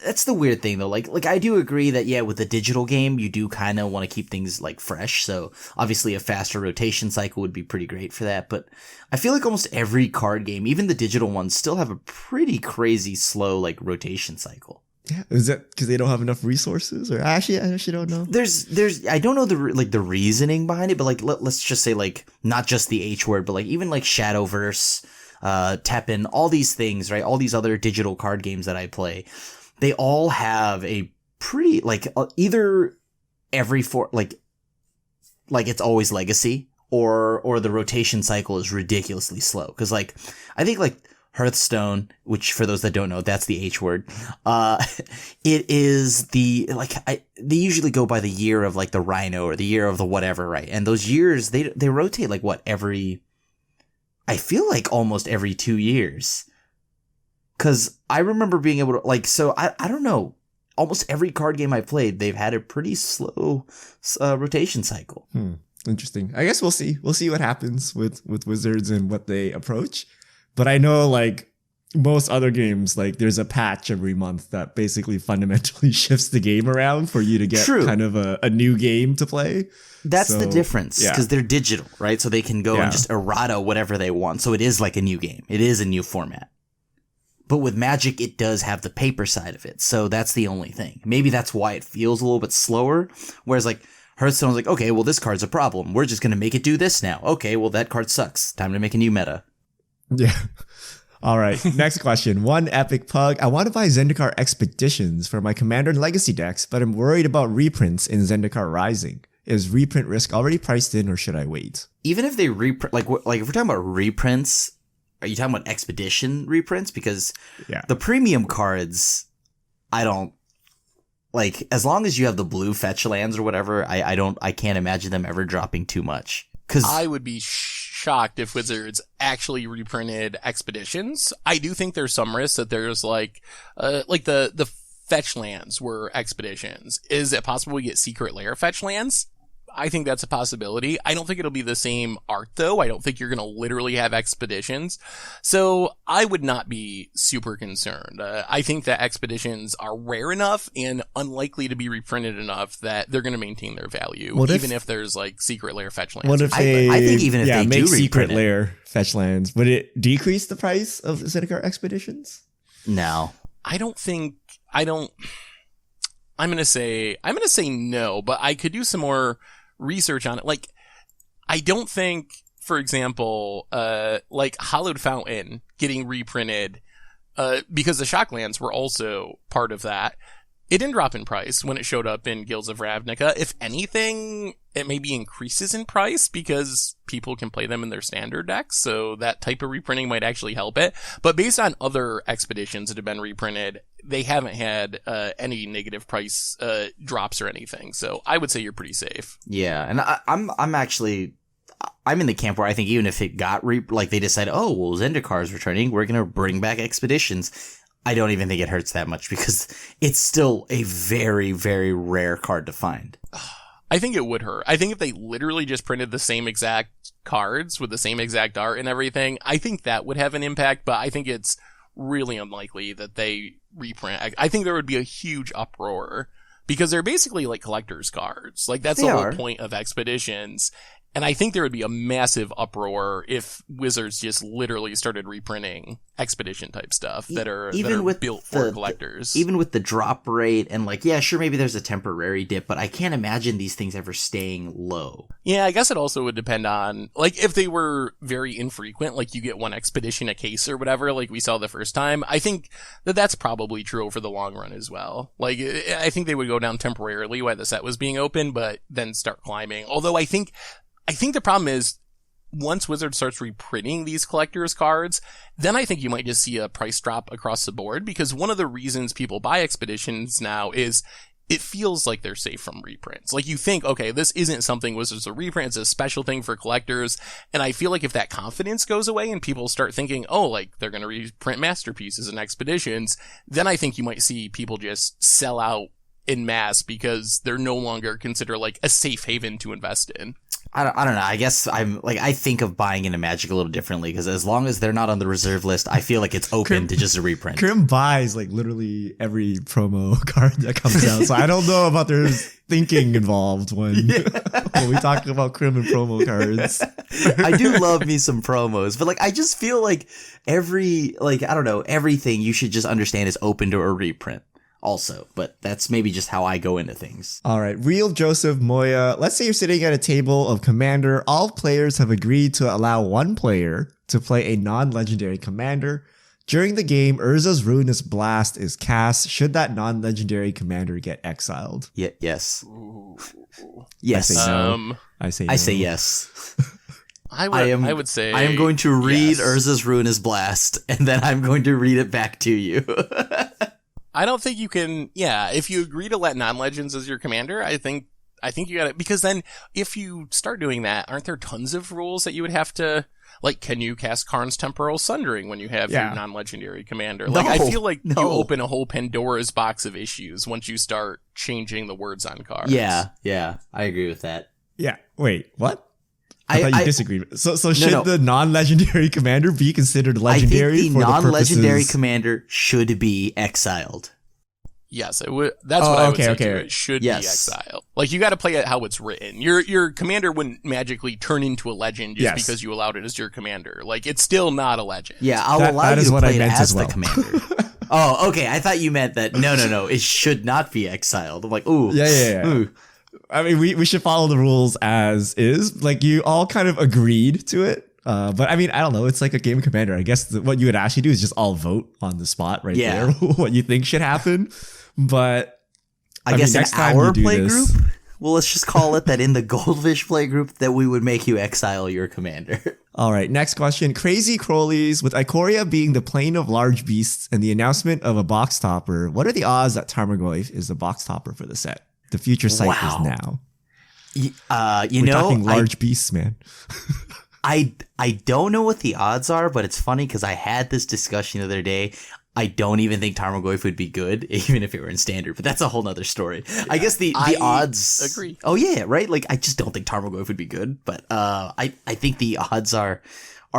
that's the weird thing though. Like I do agree that yeah, with the digital game, you do kind of want to keep things like fresh. So obviously a faster rotation cycle would be pretty great for that. But I feel like almost every card game, even the digital ones, still have a pretty crazy slow like rotation cycle. Yeah, is that because they don't have enough resources, or I actually don't know. There's I don't know the reasoning behind it, but like let's just say like not just the H word, but like even like Shadowverse, Teppen, all these things, right? All these other digital card games that I play. They all have a pretty, like, either every like it's always Legacy, or the rotation cycle is ridiculously slow. Cause like, I think like Hearthstone, which for those that don't know, that's the H word. It is they usually go by the year of like the Rhino or the year of the whatever, right? And those years, they rotate like I feel like almost every 2 years. Cause I remember being able to so I don't know, almost every card game I played, they've had a pretty slow rotation cycle. Interesting. I guess we'll see. We'll see what happens with Wizards and what they approach. But I know like most other games, like there's a patch every month that basically fundamentally shifts the game around for you to get kind of a new game to play. That's the difference, because they're digital, right? So they can go and just errata whatever they want. So it is like a new game. It is a new format. But with Magic, it does have the paper side of it. So that's the only thing. Maybe that's why it feels a little bit slower. Whereas like Hearthstone's like, okay, well, this card's a problem. We're just going to make it do this now. Okay, well, that card sucks. Time to make a new meta. Yeah. All right. Next question. One epic pug. I want to buy Zendikar Expeditions for my Commander and Legacy decks, but I'm worried about reprints in Zendikar Rising. Is reprint risk already priced in, or should I wait? Even if they reprint, like if we're talking about reprints, are you talking about Expedition reprints? Because the premium cards, I don't like, as long as you have the blue fetch lands or whatever, I can't imagine them ever dropping too much. Cause I would be shocked if Wizards actually reprinted Expeditions. I do think there's some risk that there's like the fetch lands were Expeditions. Is it possible we get Secret Lair fetch lands? I think that's a possibility. I don't think it'll be the same art though. I don't think you're going to literally have expeditions. So I would not be super concerned. I think that expeditions are rare enough and unlikely to be reprinted enough that they're going to maintain their value, even if there's like secret lair fetch lands. What if they, I think even if they make do secret reprint lair fetch lands, would it decrease the price of Zendikar expeditions? No. I'm going to say no, but I could do some more research on it. Like, I don't think, for example, like Hallowed Fountain getting reprinted, because the Shocklands were also part of that. It didn't drop in price when it showed up in Guilds of Ravnica. If anything, it maybe increases in price because people can play them in their standard decks, so that type of reprinting might actually help it. But based on other expeditions that have been reprinted, they haven't had any negative price drops or anything, so I would say you're pretty safe. Yeah, and I'm in the camp where I think even if it got like they decided, oh, well, Zendikar is returning, we're going to bring back expeditions, I don't even think it hurts that much because it's still a very, very rare card to find. I think it would hurt. I think if they literally just printed the same exact cards with the same exact art and everything, I think that would have an impact, but I think it's really unlikely that they reprint. I think there would be a huge uproar because they're basically like collector's cards. Like that's the whole point of expeditions. And I think there would be a massive uproar if Wizards just literally started reprinting expedition type stuff that are built for collectors. Even with the drop rate and like, yeah, sure, maybe there's a temporary dip, but I can't imagine these things ever staying low. Yeah, I guess it also would depend on, like, if they were very infrequent, like you get one expedition a case or whatever, like we saw the first time. I think that that's probably true over the long run as well. Like, I think they would go down temporarily while the set was being open, but then start climbing. Although I think the problem is once Wizard starts reprinting these collector's cards, then I think you might just see a price drop across the board because one of the reasons people buy expeditions now is it feels like they're safe from reprints. Like you think, okay, this isn't something Wizards will reprint. It's a special thing for collectors. And I feel like if that confidence goes away and people start thinking, oh, like they're going to reprint masterpieces and expeditions, then I think you might see people just sell out in mass because they're no longer considered like a safe haven to invest in. I don't know. I guess I think of buying into Magic a little differently because as long as they're not on the reserve list, I feel like it's open to just a reprint. Krim buys like literally every promo card that comes out, so I don't know about their thinking involved when we talk about Krim and promo cards. I do love me some promos, but like I just feel like everything you should just understand is open to a reprint. Also, but that's maybe just how I go into things. All right, Real Joseph Moya. Let's say you're sitting at a table of Commander. All players have agreed to allow one player to play a non-legendary commander. During the game, Urza's Ruinous Blast is cast. Should that non-legendary commander get exiled? Yes. Ooh. Yes. I say no. I say no. I say yes. I would say I am going to read yes. Urza's Ruinous Blast, and then I'm going to read it back to you. I don't think you can, if you agree to let non-legends as your commander, I think you gotta, because then if you start doing that, aren't there tons of rules that you would have to, like, can you cast Karn's Temporal Sundering when you have your non-legendary commander? Like, I feel like you open a whole Pandora's box of issues once you start changing the words on cards. Yeah, I agree with that. Yeah, wait, what? I thought you disagreed. So should the non-legendary commander be considered legendary? I think the non-legendary commander should be exiled. Yes, it would. That's what I would say. Okay. It should be exiled. Like you got to play it how it's written. Your commander wouldn't magically turn into a legend just because you allowed it as your commander. Like it's still not a legend. Yeah, I'll allow you to play it as the commander. Oh, okay. I thought you meant that. No. It should not be exiled. I'm like, ooh. Yeah. Ooh. I mean, we should follow the rules as is. Like, you all kind of agreed to it. But I mean, I don't know. It's like a game of Commander. I guess what you would actually do is just all vote on the spot there what you think should happen. But I guess next in time our you do play this, group, well, let's just call it that in the Goldfish play group that we would make you exile your commander. All right, next question. Crazy Crowleys, with Ikoria being the plane of large beasts and the announcement of a box topper, what are the odds that Tarmogoyf is the box topper for the set? The future site is now. We're talking large beasts, man. I don't know what the odds are, but it's funny because I had this discussion the other day. I don't even think Tarmogoyf would be good, even if it were in standard. But that's a whole nother story. Yeah, I guess the odds. Agree. Oh yeah, right. Like I just don't think Tarmogoyf would be good. But I think the odds are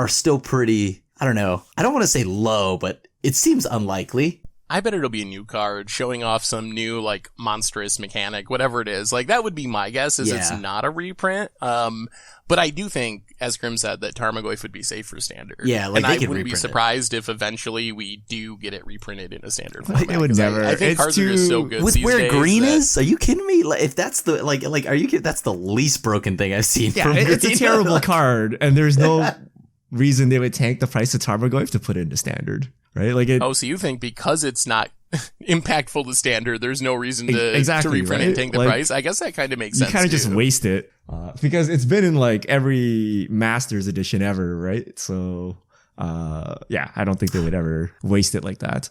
still pretty. I don't know. I don't want to say low, but it seems unlikely. I bet it'll be a new card showing off some new, like, monstrous mechanic, whatever it is. Like, that would be my guess, is it's not a reprint. But I do think, as Grim said, that Tarmogoyf would be safe for standard. Yeah, like, and they I could wouldn't be reprint surprised if eventually we do get it reprinted in a standard format. It would never. I think cards are just so good with these where days green is? Are you kidding me? Like, if that's the like, are you kidding? That's the least broken thing I've seen. Yeah, from it's green. a terrible card, and there's no reason they would tank the price of Tarmogoyf to put it into standard, right? Like it. Oh, so you think because it's not impactful to standard, there's no reason to exactly, reprint right? and tank the Like, price? I guess that kind of makes sense. You kind of just too. waste it because it's been in like every Masters edition ever, right? So yeah, I don't think they would ever waste it like that.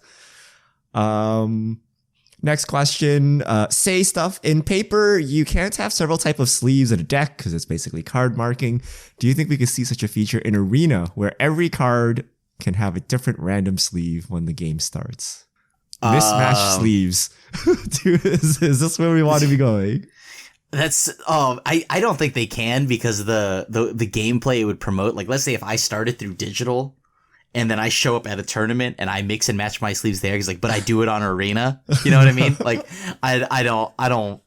Next question. Say stuff in paper. You can't have several type of sleeves in a deck because it's basically card marking. Do you think we could see such a feature in Arena where every card can have a different random sleeve when the game starts? Mismatched sleeves. Dude, is this where we want to be going? That's I don't think they can because the gameplay it would promote. Like, let's say if I started through digital and then I show up at a tournament and I mix and match my sleeves there, he's like, but I do it on Arena. You know what I mean? Like, I don't.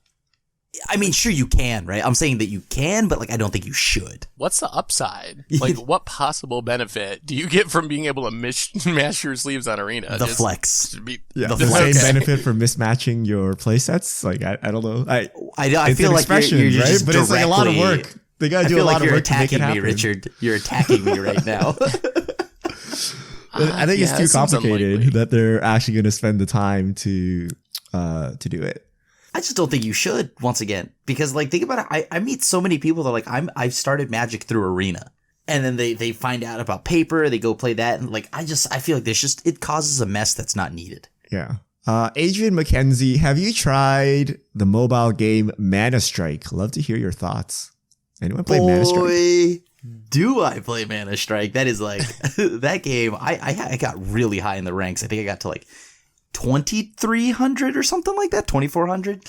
I mean, sure you can, right? I'm saying that you can, but like I don't think you should. What's the upside? Like, what possible benefit do you get from being able to mash your sleeves on Arena? The flex. The same benefit for mismatching your playsets. Like I don't know. I feel like you're right? just But it's like a lot of work. They gotta do a lot of work to make it happen. You're attacking me, Richard. You're attacking me right now. I think it's too complicated that they're actually going to spend the time to do it. I just don't think you should, once again, because like think about it. I meet so many people that like I've started Magic through Arena, and then they find out about paper, they go play that, and like I feel like it causes a mess that's not needed. Yeah. Adrian McKenzie, have you tried the mobile game Mana Strike? Love to hear your thoughts. Anyone play Mana Strike? Do I play Mana Strike? That is like that game. I got really high in the ranks. I think I got to like 2,300 or something like that, 2,400.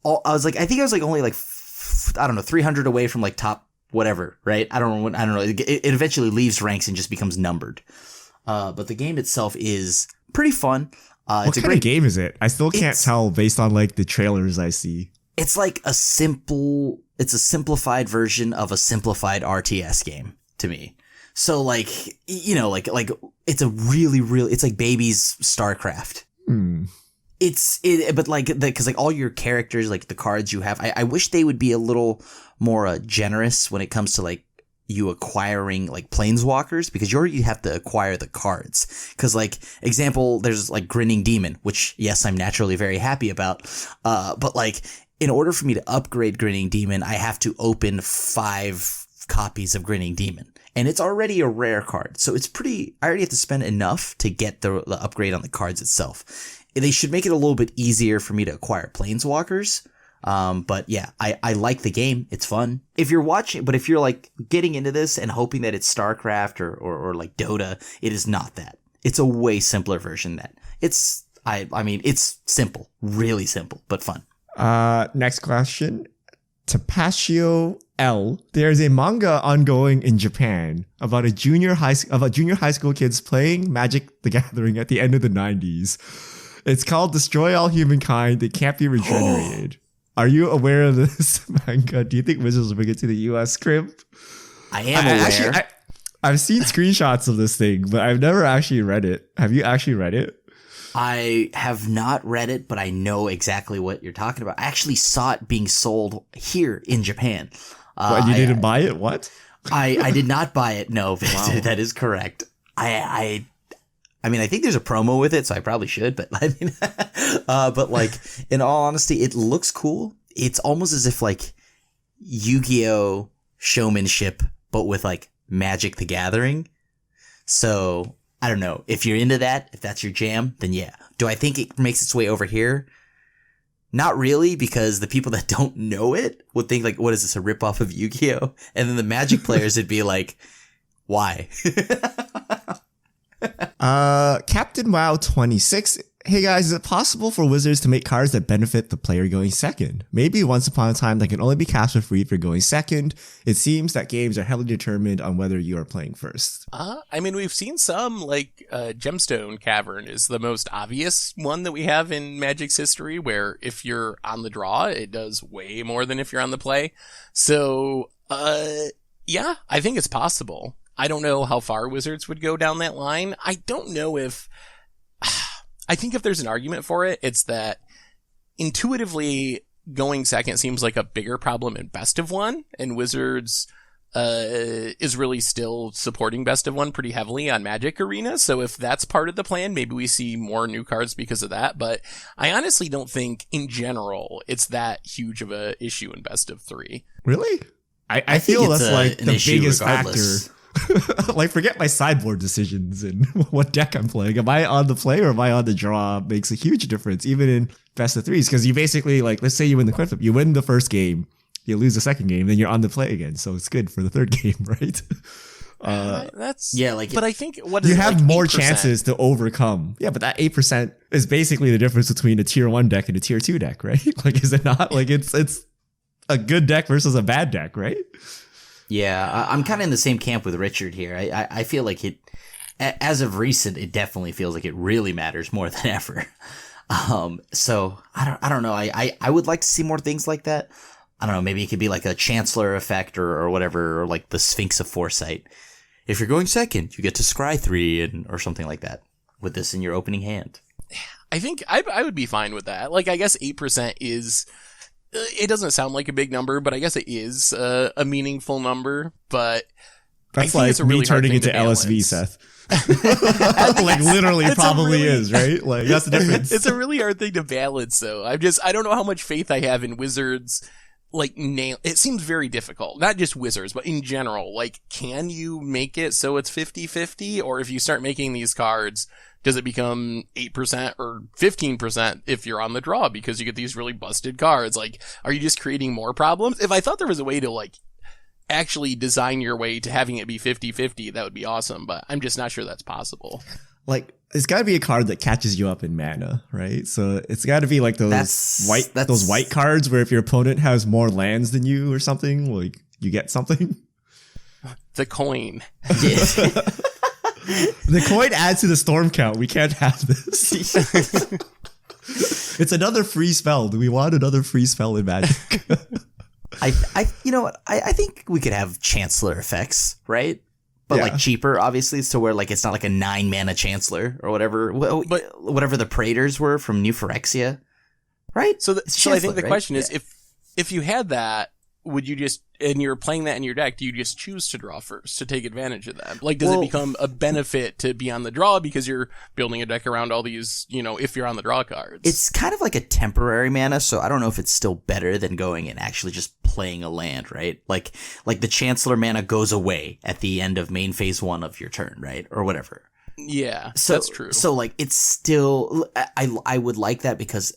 I think I was like only like I don't know 300 away from like top whatever, right? I don't know. It eventually leaves ranks and just becomes numbered. But the game itself is pretty fun. What kind of game is it? I still can't tell based on like the trailers I see. It's like a simplified version of a simplified RTS game to me. So like, you know, like it's a really, it's like baby's StarCraft. But like, cause like all your characters, like the cards you have, I wish they would be a little more generous when it comes to like you acquiring like planeswalkers, because you already have to acquire the cards. Cause like example, there's like Grinning Demon, which yes, I'm naturally very happy about. But like in order for me to upgrade Grinning Demon, I have to open 5 copies of Grinning Demon. And it's already a rare card. So it's I already have to spend enough to get the upgrade on the cards itself. They should make it a little bit easier for me to acquire planeswalkers. But yeah, I like the game. It's fun. If you're watching, but if you're like getting into this and hoping that it's StarCraft or like Dota, it is not that. It's a way simpler version that I mean, it's simple, really simple, but fun. Next question. Tapatio L. There's a manga ongoing in Japan about junior high school kids playing Magic the Gathering at the end of the 90s. It's called Destroy All Humankind. They can't be regenerated. Are you aware of this manga? Do you think Wizards will bring it to the US, Crimp? I am aware. I've seen screenshots of this thing, but I've never actually read it. Have you actually read it? I have not read it, but I know exactly what you're talking about. I actually saw it being sold here in Japan. You didn't buy it? What? I did not buy it. No, wow. That is correct. I mean, I think there's a promo with it, so I probably should. But I mean, but like in all honesty, it looks cool. It's almost as if like Yu-Gi-Oh showmanship, but with like Magic the Gathering. So I don't know if you're into that. If that's your jam, then yeah. Do I think it makes its way over here? Not really, because the people that don't know it would think like, what is this, a ripoff of Yu-Gi-Oh? And then the Magic players would be like, why? Captain WoW 26. Hey guys, is it possible for Wizards to make cards that benefit the player going second? Maybe once upon a time that can only be cast for free if you're going second. It seems that games are heavily determined on whether you are playing first. I mean, we've seen some, like Gemstone Cavern is the most obvious one that we have in Magic's history, where if you're on the draw, it does way more than if you're on the play. So, yeah, I think it's possible. I don't know how far Wizards would go down that line. I don't know if... I think if there's an argument for it, it's that intuitively going second seems like a bigger problem in Best of One, and Wizards is really still supporting Best of One pretty heavily on Magic Arena. So if that's part of the plan, maybe we see more new cards because of that. But I honestly don't think in general it's that huge of a issue in Best of Three. Really? I feel that's like the biggest factor. Like, forget my sideboard decisions and what deck I'm playing. Am I on the play or am I on the draw makes a huge difference, even in best of threes. Because you basically, like, let's say you win the coin flip. You win the first game, you lose the second game, then you're on the play again. So it's good for the third game, right? But I think you have more 8%. Chances to overcome. Yeah, but that 8% is basically the difference between a tier 1 deck and a tier 2 deck, right? Like, is it not? Like, it's a good deck versus a bad deck, right? Yeah, I'm kind of in the same camp with Richard here. I feel like it, as of recent, it definitely feels like it really matters more than ever. So I don't know. I would like to see more things like that. I don't know. Maybe it could be like a Chancellor effect or whatever, or like the Sphinx of Foresight. If you're going second, you get to scry 3 or something like that with this in your opening hand. I think I would be fine with that. Like, I guess 8% is... It doesn't sound like a big number, but I guess it is a meaningful number. But that's like it's a really me turning into LSV, Seth. Like, literally, probably is, right? Like, that's the difference. It's a really hard thing to balance, though. I don't know how much faith I have in Wizards. Like, it seems very difficult. Not just Wizards, but in general. Like, can you make it so it's 50-50? Or if you start making these cards, does it become 8% or 15% if you're on the draw because you get these really busted cards? Like, are you just creating more problems? If I thought there was a way to, like, actually design your way to having it be 50-50, that would be awesome, but I'm just not sure that's possible. Like, it's got to be a card that catches you up in mana, right? So it's got to be like those white cards where if your opponent has more lands than you or something, like, you get something. The coin. Yeah. The coin adds to the storm count. We can't have this. It's another free spell. Do we want another free spell in Magic? You know what? I think we could have Chancellor effects, right? But like cheaper, obviously, so where like it's not like a 9 mana Chancellor or whatever. But whatever the Praetors were from New Phyrexia, right? So I think the question is, if you had that, would you just, and you're playing that in your deck, do you just choose to draw first to take advantage of that? Like, does it become a benefit to be on the draw because you're building a deck around all these, if you're on the draw cards? It's kind of like a temporary mana, so I don't know if it's still better than going and actually just playing a land, right? Like the Chancellor mana goes away at the end of main phase 1 of your turn, right? Or whatever. Yeah, that's true. So like, it's still, I would like that because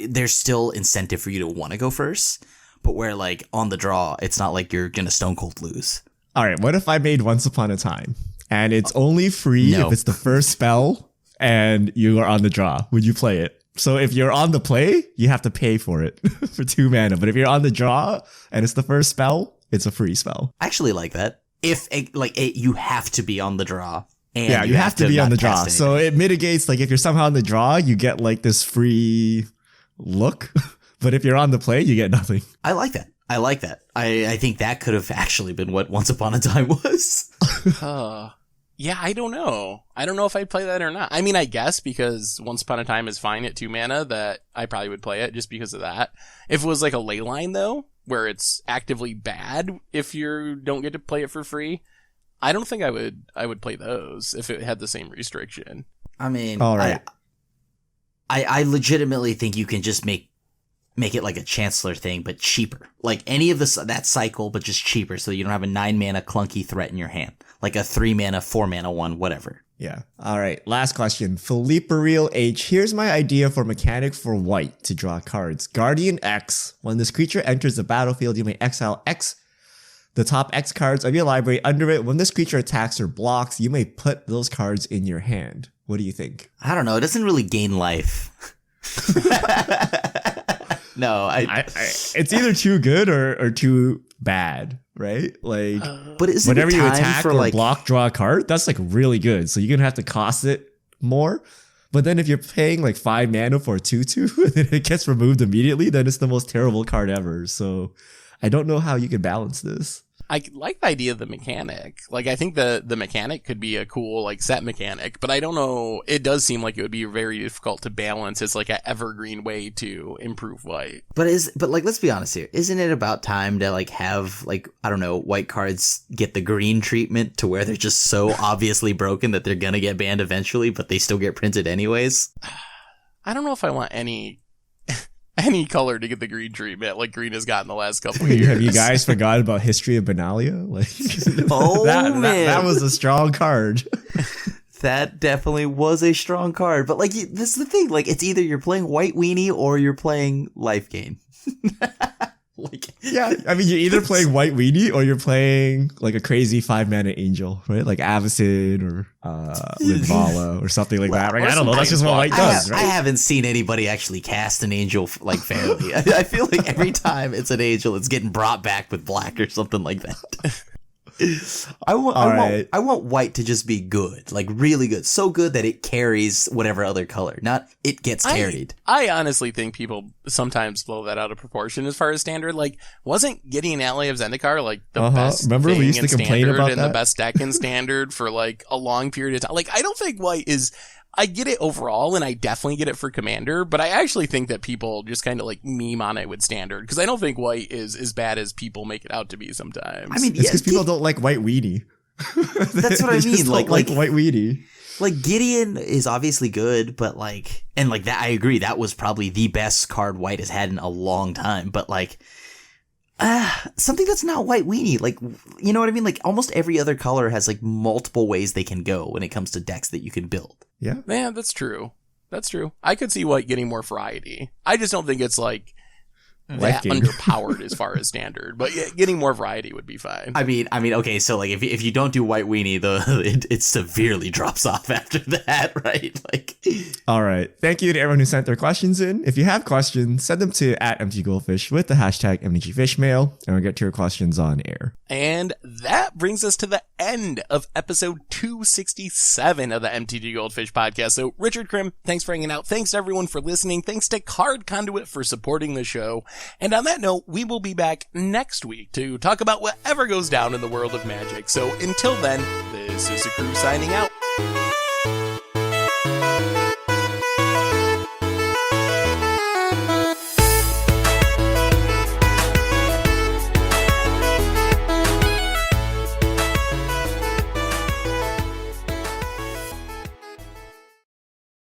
there's still incentive for you to want to go first. But where, like, on the draw, it's not like you're going to stone cold lose. All right, what if I made Once Upon a Time? And it's only free if it's the first spell and you are on the draw. Would you play it? So if you're on the play, you have to pay for it for 2 mana. But if you're on the draw and it's the first spell, it's a free spell. I actually like that. If, you have to be on the draw. And you have to be on the draw. So it mitigates, like, if you're somehow on the draw, you get, like, this free look. But if you're on the play, you get nothing. I like that. I think that could have actually been what Once Upon a Time was. Yeah, I don't know. I don't know if I'd play that or not. I mean, I guess because Once Upon a Time is fine at 2 mana, that I probably would play it just because of that. If it was like a ley line, though, where it's actively bad if you don't get to play it for free, I don't think I would play those if it had the same restriction. I mean, all right. I legitimately think you can just make it like a Chancellor thing, but cheaper. Like any of that cycle, but just cheaper, so you don't have a 9 mana clunky threat in your hand. Like a 3 mana, 4 mana one, whatever. Yeah. All right. Last question. Philippe Real H. Here's my idea for mechanic for white to draw cards. Guardian X. When this creature enters the battlefield, you may exile X. the top X cards of your library. Under it, when this creature attacks or blocks, you may put those cards in your hand. What do you think? I don't know. It doesn't really gain life. No, it's either too good or too bad, right? Like, but isn't whenever it you time attack for or like block, draw a card, that's like really good. So you're gonna have to cost it more. But then if you're paying like 5 mana for a 2/2 and then it gets removed immediately, then it's the most terrible card ever. So I don't know how you can balance this. I like the idea of the mechanic. Like, I think the mechanic could be a cool, like, set mechanic, but I don't know. It does seem like it would be very difficult to balance as, like, an evergreen way to improve white. But like, let's be honest here. Isn't it about time to like have like, I don't know, white cards get the green treatment to where they're just so obviously broken that they're gonna get banned eventually, but they still get printed anyways? I don't know if I want any color to get the green treatment like green has gotten the last couple of Wait, years. have you guys forgot about History of Benalia? Like, man. that was a strong card. That definitely was a strong card. But like, this is the thing. Like, it's either you're playing white weenie or you're playing life gain. Like, yeah, I mean, you're either playing White Weenie or you're playing like a crazy 5-mana angel, right? Like Avacyn or Lidvala or something like that. Right? I don't know. That's just what white does, right? I haven't seen anybody actually cast an angel like fairly. I feel like every time it's an angel, it's getting brought back with black or something like that. I want white to just be good, like really good, so good that it carries whatever other color, not it gets carried. I honestly think people sometimes blow that out of proportion as far as standard. Like, wasn't getting an Ally of Zendikar like the best Remember thing we used to in complain standard about and that? the best deck in standard for like a long period of time? Like, I don't think white is. I get it overall, and I definitely get it for Commander, but I actually think that people just kind of like meme on it with standard, because I don't think white is as bad as people make it out to be sometimes. I mean, it's because people don't like White Weenie. That's what I mean. Like White Weenie. Like, Gideon is obviously good, but like, and like that, I agree, that was probably the best card white has had in a long time, but like, something that's not White Weenie, like, you know what I mean? Like, almost every other color has like multiple ways they can go when it comes to decks that you can build. Yeah. Yeah, that's true. That's true. I could see white getting more variety. I just don't think it's like that underpowered as far as standard, but yeah, getting more variety would be fine. I mean, okay, so like if you don't do White Weenie, it severely drops off after that, right? Like, all right. Thank you to everyone who sent their questions in. If you have questions, send them to @MTGoldfish with the hashtag MTGFishmail, and we'll get to your questions on air. And that brings us to the end of episode 267 of the MTG Goldfish podcast. So, Richard Krim, thanks for hanging out. Thanks to everyone for listening. Thanks to Card Conduit for supporting the show. And on that note, we will be back next week to talk about whatever goes down in the world of Magic. So until then, this is the crew signing out.